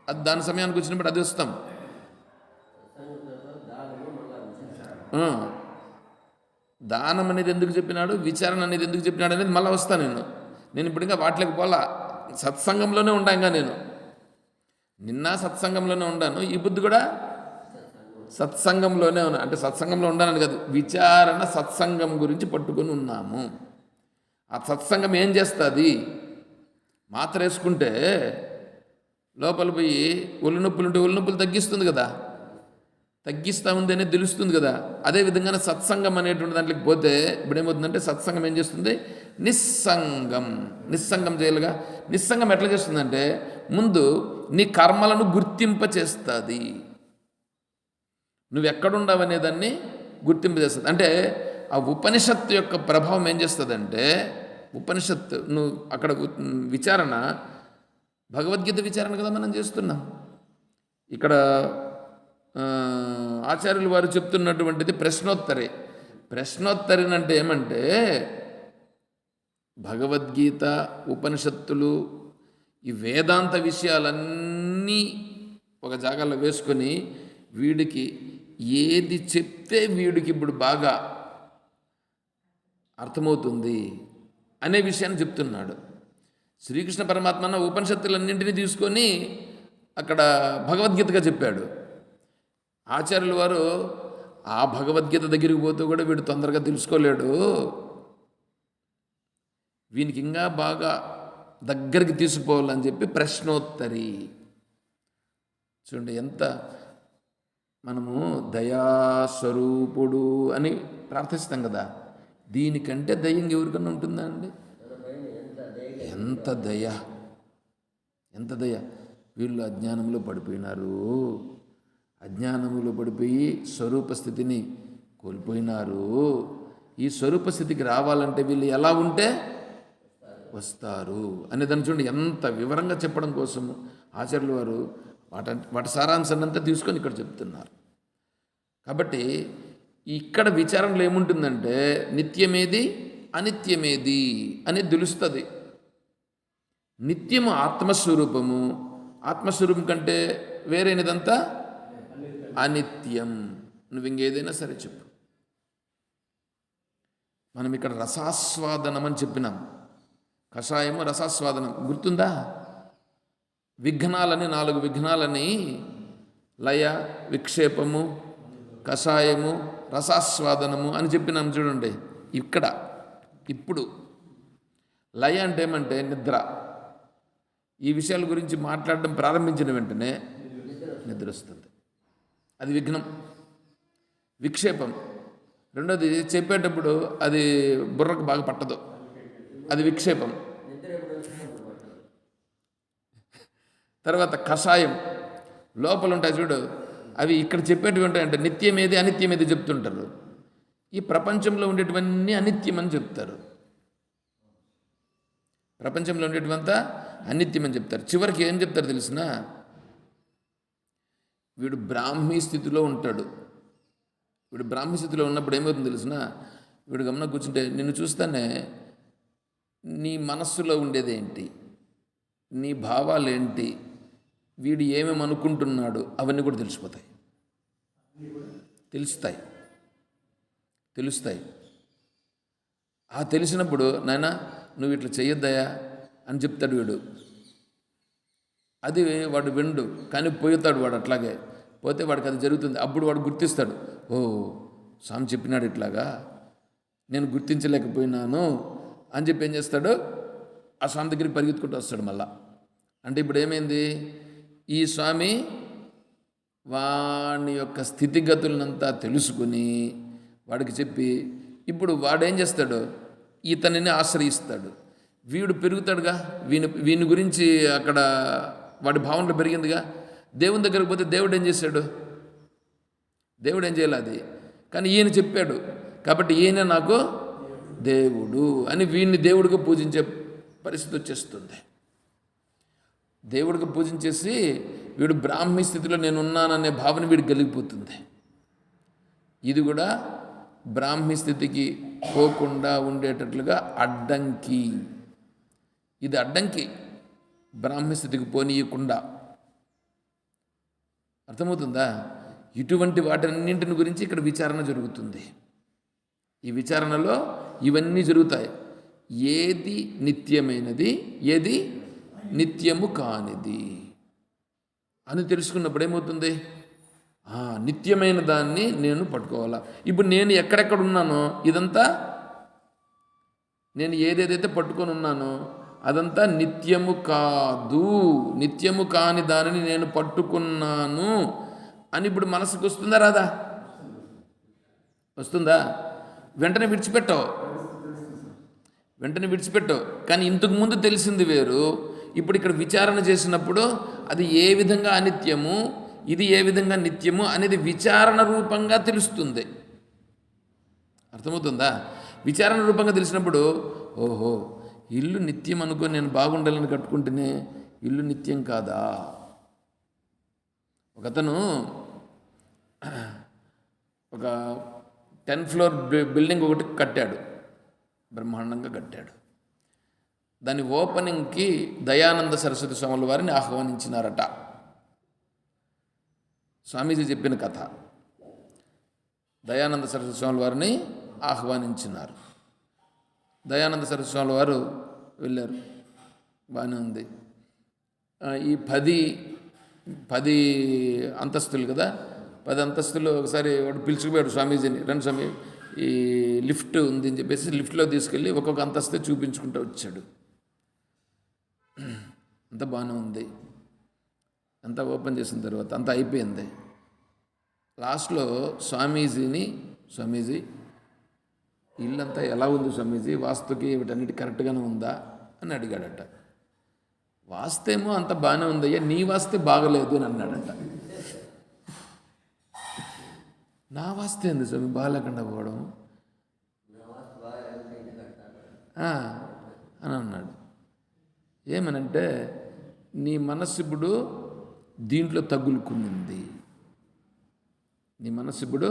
అది దాని సమయానికి వచ్చినప్పుడు అది వస్తాం. దానం అనేది ఎందుకు చెప్పినాడు, విచారణ అనేది ఎందుకు చెప్పినాడు అనేది మళ్ళీ వస్తాను. నేను ఇప్పుడు ఇంకా వాటికి పోలా, సత్సంగంలోనే ఉంటాను. నేను నిన్న సత్సంగంలోనే ఉండాను, ఈ బుద్ధి కూడా సత్సంగంలోనే ఉన్నా. అంటే సత్సంగంలో ఉండాలని కాదు, విచారణ సత్సంగం గురించి పట్టుకొని ఉన్నాము. ఆ సత్సంగం ఏం చేస్తుంది? మాత్ర వేసుకుంటే లోపల పోయి ఒళ్ళు నొప్పులు ఉంటే ఒళ్ళు నొప్పులు తగ్గిస్తుంది కదా, తగ్గిస్తూ ఉంది అనేది తెలుస్తుంది కదా. అదేవిధంగానే సత్సంగం అనేటువంటి దాంట్లోకి పోతే ఇప్పుడు ఏమవుతుందంటే సత్సంగం ఏం చేస్తుంది? నిస్సంగం చేయాలిగా. నిస్సంగం ఎట్లా చేస్తుందంటే ముందు నీ కర్మలను గుర్తింపచేస్తుంది. నువ్వు ఎక్కడుండవు అనేదాన్ని గుర్తింపజేస్తుంది. అంటే ఆ ఉపనిషత్తు యొక్క ప్రభావం ఏం చేస్తుందంటే, ఉపనిషత్తు నువ్వు అక్కడ విచారణ, భగవద్గీత విచారణ కదా మనం చేస్తున్నాం. ఇక్కడ ఆచార్యులు వారు చెప్తున్నటువంటిది ప్రశ్నోత్తరే. ప్రశ్నోత్తరిని అంటే ఏమంటే భగవద్గీత, ఉపనిషత్తులు, ఈ వేదాంత విషయాలన్నీ ఒక జాగాలో వేసుకొని వీడికి ఏది చెప్తే వీడికి ఇప్పుడు బాగా అర్థమవుతుంది అనే విషయాన్ని చెప్తున్నాడు. శ్రీకృష్ణ పరమాత్మ ఉపనిషత్తులన్నింటినీ తీసుకొని అక్కడ భగవద్గీతగా చెప్పాడు. ఆచార్యుల వారు ఆ భగవద్గీత దగ్గరికి పోతూ కూడా వీడు తొందరగా తెలుసుకోలేడు, వీనికి ఇంకా బాగా దగ్గరికి తీసుకుపోవాలని చెప్పి ప్రశ్నోత్తరి. చూడండి ఎంత మనము దయాస్వరూపుడు అని ప్రార్థిస్తాం కదా, దీనికంటే దయ్యం ఎవరికన్నా ఉంటుందా అండి? ఎంత దయ, ఎంత దయ. వీళ్ళు అజ్ఞానంలో పడిపోయినారు, అజ్ఞానంలో పడిపోయి స్వరూప స్థితిని కోల్పోయినారు. ఈ స్వరూప స్థితికి రావాలంటే వీళ్ళు ఎలా ఉంటే వస్తారు అనే దాన్ని చూడండి ఎంత వివరంగా చెప్పడం కోసం ఆచార్యుల వారు వాటి సారాంశాన్ని అంతా తీసుకొని ఇక్కడ చెప్తున్నారు. కాబట్టి ఇక్కడ విచారణలో ఏముంటుందంటే నిత్యమేది అనిత్యమేది అనేది తెలుస్తుంది. నిత్యము ఆత్మస్వరూపము, ఆత్మస్వరూపం కంటే వేరేనిదంతా అనిత్యం. నువ్వు ఇంకేదైనా సరే చెప్పు. మనం ఇక్కడ రసాస్వాదనం అని చెప్పినాం, కషాయము రసాస్వాదనం గుర్తుందా? విఘ్నాలని 4 విఘ్నాలని లయ, విక్షేపము, కషాయము, రసాస్వాదనము అని చెప్పినాం చూడండి. ఇక్కడ ఇప్పుడు లయ అంటే ఏమంటే నిద్ర. ఈ విషయాల గురించి మాట్లాడడం ప్రారంభించిన వెంటనే నిద్ర వస్తుంది, అది విఘ్నం. విక్షేపం రెండోది, చెప్పేటప్పుడు అది బుర్రకు బాగా పట్టదు, అది విక్షేపం. తర్వాత కషాయం, లోపల ఉంటాయి చూడు, అవి ఇక్కడ చెప్పేటివి ఉంటాయంటే నిత్యమేది అనిత్యమేది చెప్తుంటారు. ఈ ప్రపంచంలో ఉండేటివన్నీ అనిత్యం అని చెప్తారు, ప్రపంచంలో ఉండేటివంతా అనిత్యం అని చెప్తారు. చివరికి ఏం చెప్తారు తెలిసిన, వీడు బ్రాహ్మీ స్థితిలో ఉంటాడు. వీడు బ్రాహ్మీ స్థితిలో ఉన్నప్పుడు ఏమవుతుంది తెలిసిన, వీడు గమనం కూర్చుంటే నిన్ను చూస్తానే నీ మనస్సులో ఉండేదేంటి, నీ భావాలేంటి, వీడు ఏమేమి అనుకుంటున్నాడు అవన్నీ కూడా తెలిసిపోతాయి, తెలుస్తాయి. ఆ తెలిసినప్పుడు నాయనా నువ్వు ఇట్లా చెయ్యొద్దయా అని చెప్తాడు వీడు. అది వాడు విండు, కానీ పోతాడు వాడు, అట్లాగే పోతే వాడికి అది జరుగుతుంది. అప్పుడు వాడు గుర్తిస్తాడు, ఓ స్వామి చెప్పినాడు ఇట్లాగా, నేను గుర్తించలేకపోయినాను అని చెప్పి ఏం చేస్తాడు, ఆ స్వామి దగ్గరికి పరిగెత్తుకుంటూ వస్తాడు మళ్ళా. అంటే ఇప్పుడు ఏమైంది, ఈ స్వామి వాని యొక్క స్థితిగతులనంతా తెలుసుకుని వాడికి చెప్పి ఇప్పుడు వాడేం చేస్తాడు, ఇతనిని ఆశ్రయిస్తాడు. వీడు పెరుగుతాడుగా, వీని గురించి అక్కడ వాడి భావనలో పెరిగిందిగా. దేవుని దగ్గరకు పోతే దేవుడు ఏం చేశాడు, దేవుడు ఏం చేయాలి అది, కానీ ఈయన చెప్పాడు కాబట్టి ఈయన నాకు దేవుడు అని వీడిని దేవుడిగా పూజించే పరిస్థితి వచ్చేస్తుంది. దేవుడికి పూజించేసి వీడు బ్రాహ్మీ స్థితిలో నేనున్నాననే భావన వీడికి కలిగిపోతుంది. ఇది కూడా బ్రాహ్మీ స్థితికి పోకుండా ఉండేటట్లుగా అడ్డంకి, ఇది అడ్డంకి, బ్రాహ్మీ స్థితికి పోనీయకుండా. అర్థమవుతుందా? ఇటువంటి వాటన్నింటిని గురించి ఇక్కడ విచారణ జరుగుతుంది. ఈ విచారణలో ఇవన్నీ జరుగుతాయి. ఏది నిత్యమైనది, ఏది నిత్యము కానిది అని తెలుసుకున్నప్పుడు ఏమవుతుంది, నిత్యమైన దాన్ని నేను పట్టుకోవాలా. ఇప్పుడు నేను ఎక్కడెక్కడ ఉన్నానో ఇదంతా, నేను ఏదేదైతే పట్టుకొని ఉన్నానో అదంతా నిత్యము కాదు, నిత్యము కాని దానిని నేను పట్టుకున్నాను అని ఇప్పుడు మనసుకు వస్తుందా రాదా? వస్తుందా? వెంటనే విడిచిపెట్టవు. కానీ ఇంతకు ముందు తెలిసింది వేరు, ఇప్పుడు ఇక్కడ విచారణ చేసినప్పుడు అది ఏ విధంగా అనిత్యము, ఇది ఏ విధంగా నిత్యము అనేది విచారణ రూపంగా తెలుస్తుంది. అర్థమవుతుందా? విచారణ రూపంగా తెలిసినప్పుడు ఓహో ఇల్లు నిత్యం అనుకొని నేను బాగుండాలని కట్టుకుంటేనే ఇల్లు నిత్యం కాదా. ఒకతను ఒక 10th ఫ్లోర్ బిల్డింగ్ ఒకటి కట్టాడు, బ్రహ్మాండంగా కట్టాడు. దాని ఓపెనింగ్కి దయానంద సరస్వతి స్వాముల వారిని ఆహ్వానించినారట. స్వామీజీ చెప్పిన కథ. దయానంద సరస్వతి స్వాముల వారిని ఆహ్వానించినారు. దయానంద సరస్వతి స్వాముల వారు వెళ్ళారు, బాగానే ఉంది. ఈ 10 అంతస్తులు కదా, 10 అంతస్తులు ఒకసారి వాడు పిలుచుకుపోయాడు స్వామీజీని. రండి స్వామి, ఈ లిఫ్ట్ ఉంది అని చెప్పేసి లిఫ్ట్లో తీసుకెళ్ళి ఒక్కొక్క అంతస్తే చూపించుకుంటూ వచ్చాడు. అంత బాగానే ఉంది. అంతా ఓపెన్ చేసిన తర్వాత అంతా అయిపోయింది. లాస్ట్లో స్వామీజీ ఇల్లంతా ఎలా ఉంది స్వామీజీ, వాస్తుకి వీటన్నిటి కరెక్ట్గానే ఉందా అని అడిగాడట. వాస్తేమో అంత బాగానే ఉందయ్యా, నీ వాస్తే బాగలేదు అని అన్నాడట. నా వాస్తే ఉంది స్వామి బాగాలేకుండా పోవడం అని అన్నాడు. ఏమనంటే నీ మనస్సు ఇప్పుడు దీంట్లో తగులుకునింది, నీ మనస్సు ఇప్పుడు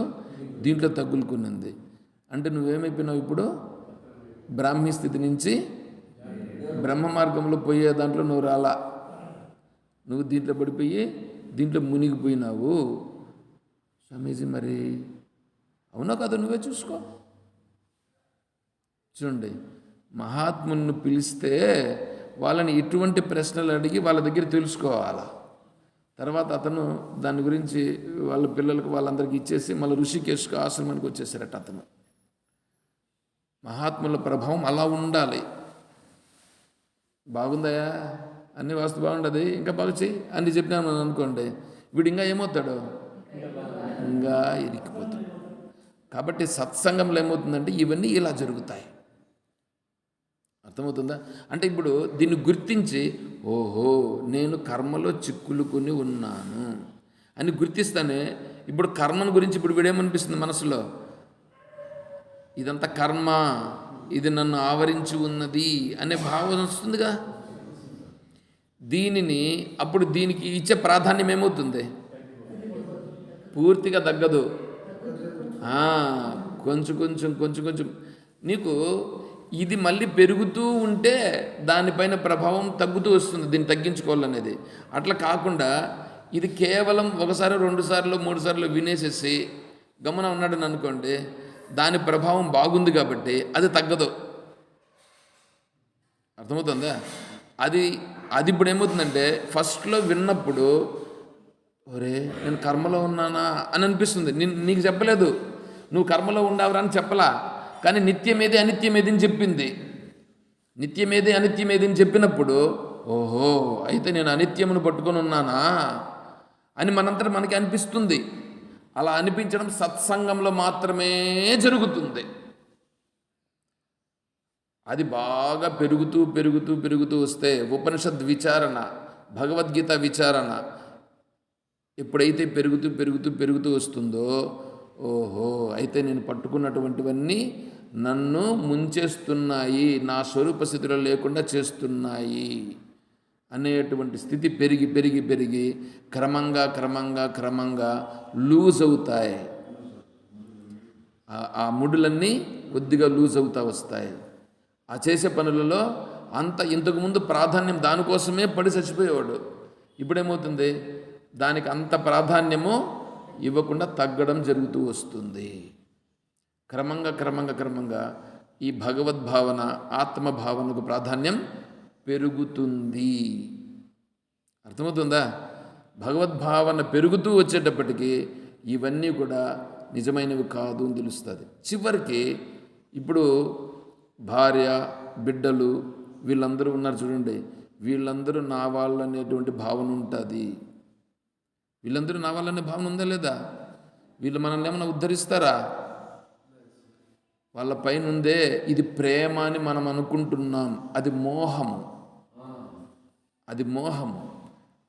దీంట్లో తగులుకునింది. అంటే నువ్వేమైపోయినావు ఇప్పుడు, బ్రాహ్మీ స్థితి నుంచి బ్రహ్మ మార్గంలో పోయే దాంట్లో నువ్వు రాలా, నువ్వు దీంట్లో పడిపోయి దీంట్లో మునిగిపోయినావు. స్వామీజీ మరి అవునో కదా నువ్వే చూసుకో. చూడండి, మహాత్ములను పిలిస్తే వాళ్ళని ఎటువంటి ప్రశ్నలు అడిగి వాళ్ళ దగ్గర తెలుసుకోవాలా. తర్వాత అతను దాని గురించి వాళ్ళ పిల్లలకు వాళ్ళందరికీ ఇచ్చేసి మళ్ళీ ఋషికేశ్కు ఆశ్రమానికి వచ్చేసారట. అతను మహాత్ముల ప్రభావం అలా ఉండాలి. బాగుందయా, అన్ని వాస్తు బాగుండదు, ఇంకా బాగా చెయ్యి అన్ని చెప్పినాను అనుకోండి, వీడు ఇంకా ఏమవుతాడు, ఇంకా ఇరికిపోతాడు. కాబట్టి సత్సంగంలో ఏమవుతుందంటే ఇవన్నీ ఇలా జరుగుతాయి. అర్థమవుతుందా? అంటే ఇప్పుడు దీన్ని గుర్తించి ఓహో నేను కర్మలో చిక్కులుకొని ఉన్నాను అని గుర్తిస్తానే. ఇప్పుడు కర్మను గురించి ఇప్పుడు వీడేమనిపిస్తుంది మనసులో, ఇదంతా కర్మ, ఇది నన్ను ఆవరించి ఉన్నది అనే భావన వస్తుందిగా. అప్పుడు దీనికి ఇచ్చే ప్రాధాన్యం ఏమవుతుంది, పూర్తిగా తగ్గదు. కొంచెం నీకు ఇది మళ్ళీ పెరుగుతూ ఉంటే దానిపైన ప్రభావం తగ్గుతూ వస్తుంది, దీన్ని తగ్గించుకోవాలనేది. అట్లా కాకుండా ఇది కేవలం ఒకసారి 2 సార్లు 3 సార్లు వినేసేసి గమనం ఉన్నాడని అనుకోండి, దాని ప్రభావం బాగుంది కాబట్టి అది తగ్గదు. అర్థమవుతుందా? అది ఇప్పుడు ఏమవుతుందంటే ఫస్ట్లో విన్నప్పుడు ఒరే నేను కర్మలో ఉన్నానా అని అనిపిస్తుంది. నీకు చెప్పలేదు, నువ్వు కర్మలో ఉండవురా అని చెప్పలా, కానీ నిత్యమేది అనిత్యమేది అని చెప్పింది. నిత్యమేది అనిత్యమేది అని చెప్పినప్పుడు ఓహో అయితే నేను అనిత్యమును పట్టుకొని ఉన్నానా అని మనంతటా మనకి అనిపిస్తుంది. అలా అనిపించడం సత్సంగంలో మాత్రమే జరుగుతుంది. అది బాగా పెరుగుతూ వస్తే ఉపనిషద్ విచారణ, భగవద్గీత విచారణ ఎప్పుడైతే పెరుగుతూ వస్తుందో ఓహో అయితే నేను పట్టుకున్నటువంటివన్నీ నన్ను ముంచేస్తున్నాయి, నా స్వరూప స్థితిలో లేకుండా చేస్తున్నాయి అనేటువంటి స్థితి పెరిగి క్రమంగా లూజ్ అవుతాయి. ఆ ముడులన్నీ కొద్దిగా లూజ్ అవుతా వస్తాయి. ఆ చేసే పనులలో ఇంతకుముందు ప్రాధాన్యం దానికోసమే పడి చచ్చిపోయేవాడు. ఇప్పుడేమవుతుంది, దానికి అంత ప్రాధాన్యము ఇవ్వకుండా తగ్గడం జరుగుతూ వస్తుంది. క్రమంగా ఈ భగవద్భావన ఆత్మభావనకు ప్రాధాన్యం పెరుగుతుంది. అర్థమవుతుందా? భగవద్భావన పెరుగుతూ వచ్చేటప్పటికీ ఇవన్నీ కూడా నిజమైనవి కాదు అని తెలుస్తుంది. చివరికి ఇప్పుడు భార్య బిడ్డలు వీళ్ళందరూ ఉన్నారు చూడండి, వీళ్ళందరూ నా వాళ్ళు అనేటువంటి భావన ఉంటుంది. వీళ్ళందరూ నా వాళ్ళనే భావన ఉందా లేదా? వీళ్ళు మనల్ని ఏమైనా ఉద్ధరిస్తారా? వాళ్ళ పైన ఉందే ఇది ప్రేమ అని మనం అనుకుంటున్నాం, అది మోహము.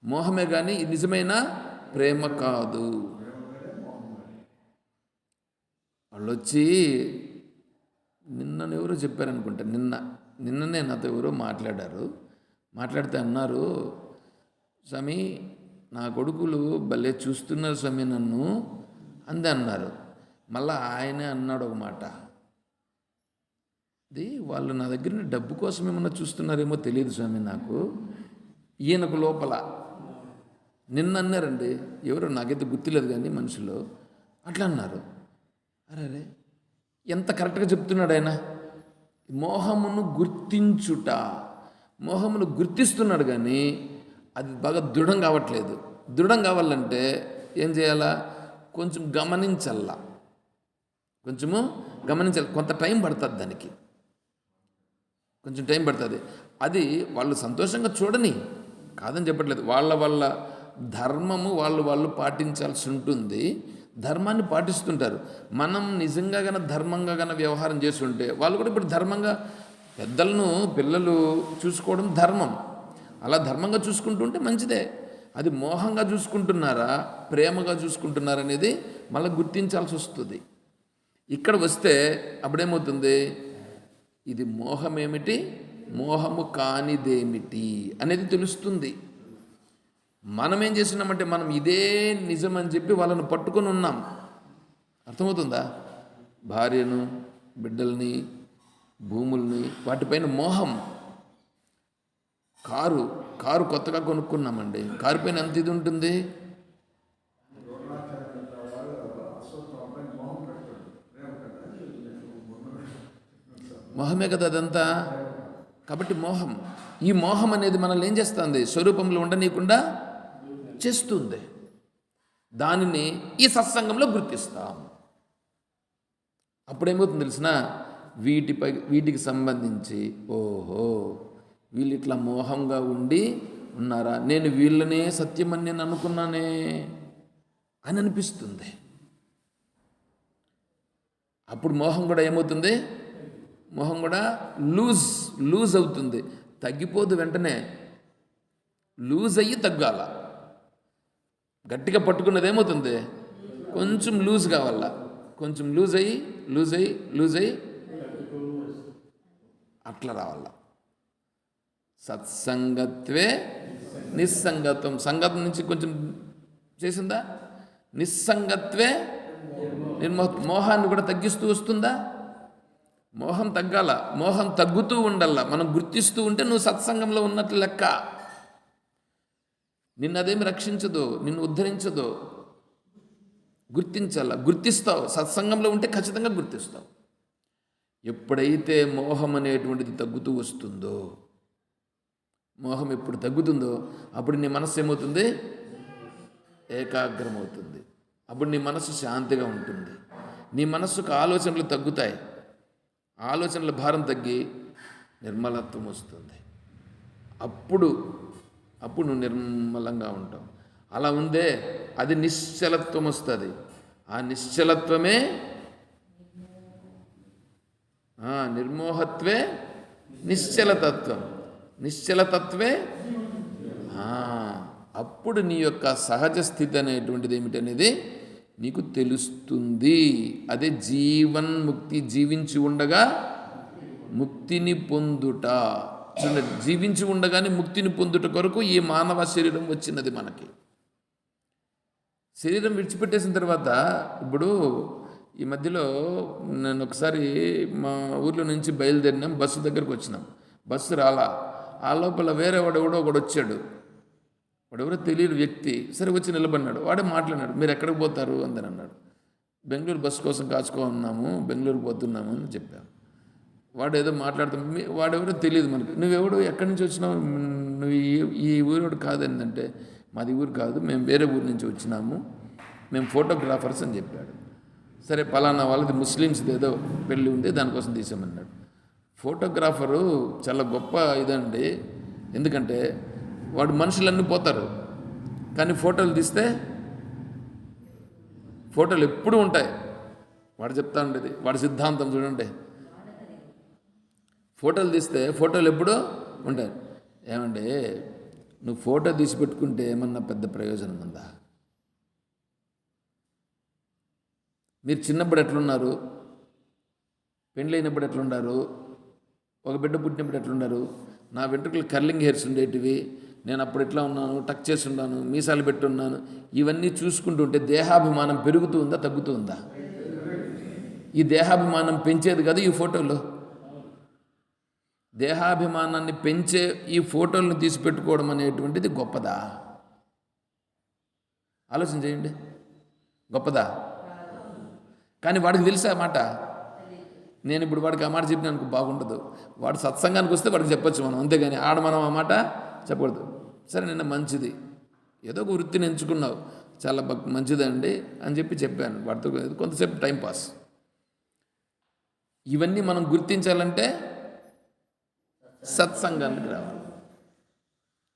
మోహమే కానీ నిజమైన ప్రేమ కాదు. వాళ్ళు వచ్చి ఎవరో చెప్పారనుకుంటా, నిన్ననే నాతో ఎవరో మాట్లాడితే అన్నారు, స్వామి నా కొడుకులు భలే చూస్తున్నారు స్వామి నన్ను అందే అన్నారు. మళ్ళా ఆయనే అన్నాడు ఒక మాట, ఇది వాళ్ళు నా దగ్గర డబ్బు కోసం ఏమన్నా చూస్తున్నారేమో తెలియదు స్వామి నాకు. ఈయనకు లోపల నిన్న అన్నారండి, ఎవరో నాకైతే గుర్తులేదు కానీ మనుషులు అట్లా అన్నారు. అరే ఎంత కరెక్ట్గా చెప్తున్నాడు ఆయన. మోహమును గుర్తించుట, మోహమును గుర్తిస్తున్నాడు కానీ అది బాగా దృఢం కావట్లేదు. దృఢం కావాలంటే ఏం చేయాలా? కొంచెం గమనించాలా, కొంచెము గమనించాలి. కొంత టైం పడుతుంది దానికి, కొంచెం టైం పడుతుంది. అది వాళ్ళు సంతోషంగా చూడని కాదని చెప్పట్లేదు. వాళ్ళ ధర్మము వాళ్ళు పాటించాల్సి ఉంటుంది. ధర్మాన్ని పాటిస్తుంటారు. మనం నిజంగా గన ధర్మంగా గన వ్యవహారం చేస్తుంటే వాళ్ళు కూడా ఇప్పుడు ధర్మంగా, పెద్దలను పిల్లలు చూసుకోవడం ధర్మం. అలా ధర్మంగా చూసుకుంటుంటే మంచిదే. అది మోహంగా చూసుకుంటున్నారా, ప్రేమగా చూసుకుంటున్నారా అనేది మళ్ళీ గుర్తించాల్సి వస్తుంది. ఇక్కడ వస్తే అప్పుడేమవుతుంది, ఇది మోహమేమిటి, మోహము కానిదేమిటి అనేది తెలుస్తుంది. మనం ఏం చేస్తున్నామంటే మనం ఇదే నిజం అని చెప్పి వాళ్ళని పట్టుకొని ఉన్నాం. అర్థమవుతుందా? భార్యను, బిడ్డల్ని, భూముల్ని, వాటిపైన మోహం. కారు కొత్తగా కొనుక్కున్నామండి, కారు పైన ఎంత ఇది ఉంటుంది? మోహమే కదా అదంతా. కాబట్టి మోహం, ఈ మోహం అనేది మనల్ని ఏం చేస్తుంది? స్వరూపంలో ఉండనీయకుండా చేస్తుంది. దానిని ఈ సత్సంగంలో గుర్తిస్తాం. అప్పుడేమవుతుంది తెలిసిన, వీటికి సంబంధించి ఓహో వీళ్ళు ఇట్లా మోహంగా ఉండి ఉన్నారా, నేను వీళ్ళనే సత్యమని నేను అనుకున్నానే అని అనిపిస్తుంది. అప్పుడు మోహం కూడా ఏమవుతుంది? మోహం కూడా లూజ్ అవుతుంది. తగ్గిపోదు వెంటనే, లూజ్ అయ్యి తగ్గాల. గట్టిగా పట్టుకున్నది ఏమవుతుంది? కొంచెం లూజ్ కావాల, కొంచెం లూజ్ అయ్యి అట్లా రావాల. సత్సంగత్వే నిస్సంగత్వం. సంగతం నుంచి కొంచెం చేసిందా? నిస్సంగత్వే మోహాన్ని కూడా తగ్గిస్తూ వస్తుందా? మోహం తగ్గాల, మోహం తగ్గుతూ ఉండాల. మనం గుర్తిస్తూ ఉంటే నువ్వు సత్సంగంలో ఉన్నట్లు లెక్క. నిన్ను అదేమి రక్షించదు, నిన్ను ఉద్ధరించదు. గుర్తించాల, గుర్తిస్తావు. సత్సంగంలో ఉంటే ఖచ్చితంగా గుర్తిస్తావు. ఎప్పుడైతే మోహం అనేటువంటిది తగ్గుతూ వస్తుందో, మోహం ఎప్పుడు తగ్గుతుందో అప్పుడు నీ మనస్సు ఏమవుతుంది? ఏకాగ్రమవుతుంది. అప్పుడు నీ మనస్సు శాంతిగా ఉంటుంది. నీ మనస్సుకు ఆలోచనలు తగ్గుతాయి. ఆలోచనల భారం తగ్గి నిర్మలత్వం వస్తుంది. అప్పుడు నువ్వు నిర్మలంగా ఉంటావు. అలా ఉందే అది నిశ్చలత్వం వస్తుంది. ఆ నిశ్చలత్వమే నిర్మోహత్వే నిశ్చలతత్వం. నిశ్చలతత్వే అప్పుడు నీ యొక్క సహజ స్థితి అనేటువంటిది ఏమిటనేది నీకు తెలుస్తుంది. అదే జీవన్ముక్తి. జీవించి ఉండగా ముక్తిని పొందుట. చూడండి, జీవించి ఉండగానే ముక్తిని పొందుట కొరకు ఈ మానవ శరీరం వచ్చినది మనకి. శరీరం విడిచిపెట్టేసిన తర్వాత, ఇప్పుడు ఈ మధ్యలో నేను ఒకసారి మా ఊర్లో నుంచి బయలుదేరినాం, బస్సు దగ్గరకు వచ్చినాం. బస్సు రాలా. ఆ లోపల వేరే వాడెవడో ఒకడు వచ్చాడు. వాడెవరో తెలియని వ్యక్తి. సరే వచ్చి నిలబడినాడు. వాడే మాట్లాడినాడు, మీరు ఎక్కడికి పోతారు అందని అన్నాడు. బెంగళూరు బస్సు కోసం ఉన్నాము, బెంగళూరుకి పోతున్నాము అని చెప్పాము. వాడు ఏదో మాట్లాడుతాం, వాడెవరో తెలియదు మనకి. నువ్వెవడు, ఎక్కడి నుంచి వచ్చినావు, నువ్వు ఈ ఊరోడు కాదంటే, మాది ఊరు కాదు, మేము వేరే ఊరు నుంచి వచ్చినాము, మేము ఫోటోగ్రాఫర్స్ అని చెప్పాడు. సరే పలానా వాళ్ళది ముస్లిమ్స్ది ఏదో పెళ్ళి ఉంది, దానికోసం తీసామన్నాడు. ఫోటోగ్రాఫరు చాలా గొప్ప ఇదండి. ఎందుకంటే వాడు మనుషులన్నీ పోతారు, కానీ ఫోటోలు తీస్తే ఫోటోలు ఎప్పుడూ ఉంటాయి. వాడు చెప్తా ఉండేది, వాడి సిద్ధాంతం చూడండి. ఫోటోలు తీస్తే ఫోటోలు ఎప్పుడూ ఉంటాయి. ఏమండి, నువ్వు ఫోటో తీసి పెట్టుకుంటే ఏమన్నా పెద్ద ప్రయోజనం ఉందా? మీరు చిన్నప్పుడు ఎట్లున్నారు, పెళ్ళైనప్పుడు ఎట్లున్నారు, ఒక బిడ్డ పుట్టినప్పుడు ఎట్లున్నారు? నా వెంట్రుకలు కర్లింగ్ హెయిర్స్ ఉండేటివి, నేను అప్పుడు ఎట్లా ఉన్నాను, టక్ చేసి ఉన్నాను, మీసాలు పెట్టున్నాను, ఇవన్నీ చూసుకుంటుంటే దేహాభిమానం పెరుగుతూ ఉందా, తగ్గుతూ ఉందా? ఈ దేహాభిమానం పెంచేది కదా ఈ ఫోటోలు. దేహాభిమానాన్ని పెంచే ఈ ఫోటోలను తీసి పెట్టుకోవడం అనేటువంటిది గొప్పదా? ఆలోచన చేయండి, గొప్పదా? కానీ వాడికి తెలుసా ఆ మాట? నేను ఇప్పుడు వాడికి ఆ మాట చెప్పిన అనుకో బాగుండదు. వాడు సత్సంగానికి వస్తే వాడికి చెప్పొచ్చు మనం, అంతేగాని ఆడ మనం ఆ మాట చెప్పకూడదు. సరే నిన్న మంచిది, ఏదో ఒక వృత్తిని ఎంచుకున్నావు, చాలా మంచిదండి అని చెప్పి చెప్పాను వాడితో, కొంతసేపు టైంపాస్. ఇవన్నీ మనం గుర్తించాలంటే సత్సంగానికి రావాలి.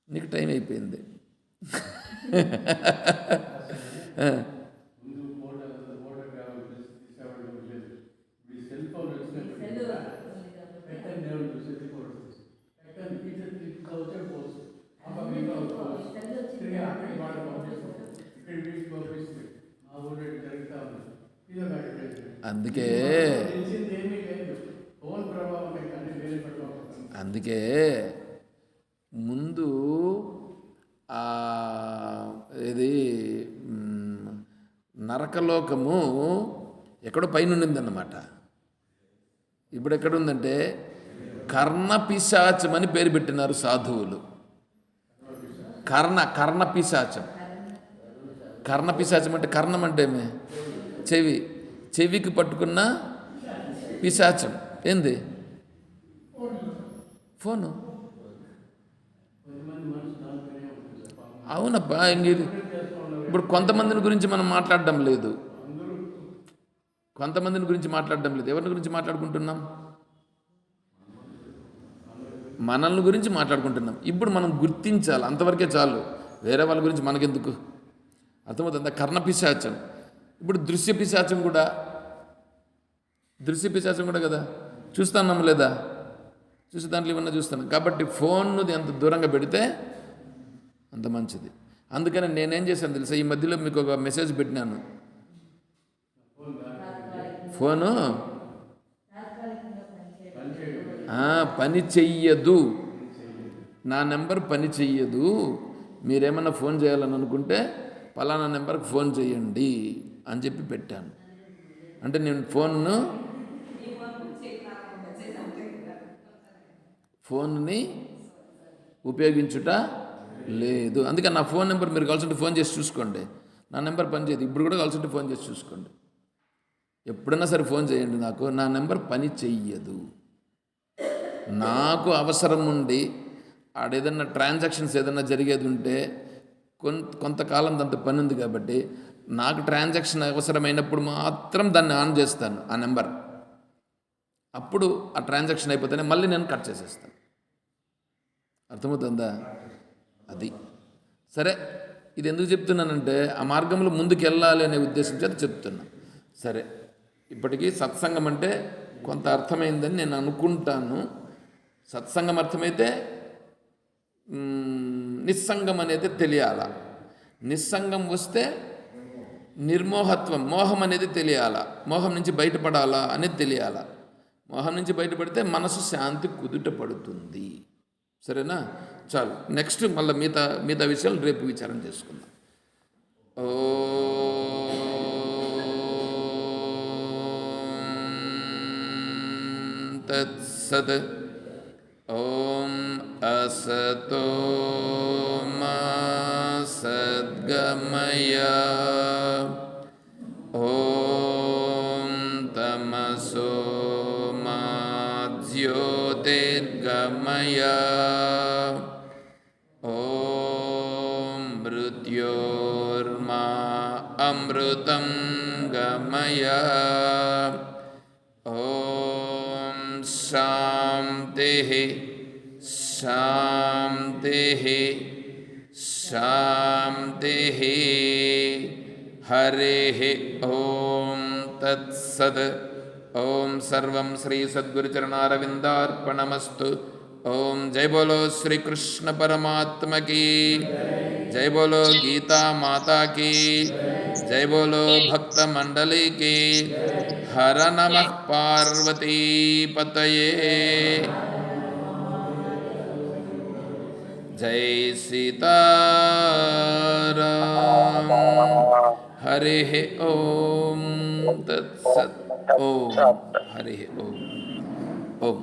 నీకు టైం అయిపోయింది. ముందు ఫోటోగ్రాఫ్ తీసేవాళ్ళు లేదు. మీ సెల్ ఫోన్ వచ్చినప్పుడు ఎక్కడ దేవుడు చూసేది ఎక్కడ టీచర్ తీసుకొచ్చే పోస్ట్ తిరిగి అక్కడికి వాళ్ళు పంపిస్తారు, ఇక్కడ వీటికి పంపిస్తుంది. మా ఊళ్ళో జరుగుతూ ఉంది. ఇది ఒక అందుకే తెలిసింది ఏమీ లేదు. ఫోన్ ప్రభావం కానీ వేరే ప్రభావం. అందుకే ముందు ఇది నరకలోకము ఎక్కడో పైన ఉండిందన్నమాట. ఇప్పుడు ఎక్కడుందంటే కర్ణపిశాచం అని పేరు పెట్టినారు సాధువులు. కర్ణపిశాచం. కర్ణపిశాచం అంటే కర్ణం అంటే ఏమే? చెవి. చెవికి పట్టుకున్న పిశాచం ఏంది? ఫోను. అవునప్పా, ఇంకేది. ఇప్పుడు కొంతమందిని గురించి మనం మాట్లాడడం లేదు, కొంతమందిని గురించి మాట్లాడడం లేదు. ఎవరిని గురించి మాట్లాడుకుంటున్నాం? మనల్ని గురించి మాట్లాడుకుంటున్నాం. ఇప్పుడు మనం గుర్తించాలి, అంతవరకే చాలు. వేరే వాళ్ళ గురించి మనకెందుకు? అర్థమవుతుందా? కర్ణపిశాచం. ఇప్పుడు దృశ్య పిశాచం కూడా కదా చూస్తున్నాం లేదా? చూసి దాంట్లో ఏమన్నా చూస్తాను. కాబట్టి ఫోన్ను ఎంత దూరంగా పెడితే అంత మంచిది. అందుకని నేనేం చేశాను తెలుసా, ఈ మధ్యలో మీకు ఒక మెసేజ్ పెట్టినాను. ఫోను పని చెయ్యదు, నా నెంబర్ పని చెయ్యదు, మీరేమన్నా ఫోన్ చేయాలని అనుకుంటే పలానా నెంబర్కి ఫోన్ చేయండి అని చెప్పి పెట్టాను. అంటే నేను ఫోన్ని ఉపయోగించుట లేదు. అందుకని నా ఫోన్ నెంబర్ మీరు కావాల్సింటే ఫోన్ చేసి చూసుకోండి. నా నెంబర్ పనిచేయదు, ఇప్పుడు కూడా కావాల్సింటే ఫోన్ చేసి చూసుకోండి. ఎప్పుడైనా సరే ఫోన్ చేయండి నాకు, నా నెంబర్ పని చెయ్యదు. నాకు అవసరం ఉండి ఆడేదన్నా ట్రాన్సాక్షన్స్ ఏదన్నా జరిగేది ఉంటే కొంతకాలం దాంతో పని ఉంది కాబట్టి నాకు ట్రాన్సాక్షన్ అవసరమైనప్పుడు మాత్రం దాన్ని ఆన్ చేస్తాను ఆ నెంబర్. అప్పుడు ఆ ట్రాన్సాక్షన్ అయిపోతేనే మళ్ళీ నేను కట్ చేసేస్తాను. అర్థమవుతుందా? అది సరే. ఇది ఎందుకు చెప్తున్నానంటే ఆ మార్గంలో ముందుకు వెళ్ళాలి అనే ఉద్దేశం చేత చెప్తున్నా. సరే, ఇప్పటికీ సత్సంగం అంటే కొంత అర్థమైందని నేను అనుకుంటాను. సత్సంగం అర్థమైతే నిస్సంగం అనేది తెలియాల. నిస్సంగం వస్తే నిర్మోహత్వం, మోహం అనేది తెలియాలా, మోహం నుంచి బయటపడాలా అనేది తెలియాలా. మోహం నుంచి బయటపడితే మనసు శాంతి కుదుట పడుతుంది. సరేనా? చాలు. నెక్స్ట్ మళ్ళీ మిగతా విషయాలు రేపు విచారం చేసుకుందాం. తత్సత్. ఓం అసతో మా సద్గమయ, ఓం తమసో మా జ్యోతిర్గమయ, ఓం మృత్యోర్మా అమృతం గమయ, ఓం శాంతి శాంతి శాంతి. హరి ఓం తత్సత్. ఓం సర్వం శ్రీ సద్గురుచరణారవిందార్పణమస్తు. ఓం జై బోలో శ్రీకృష్ణ పరమాత్మ की జై, బోలో గీతా మాతా की జై, బోలో భక్త మండలి की హర నమః పార్వతీ పతయే. జై సీతారాం. హరి ఓం తత్సత్. ఓం హరి ఓం ఓం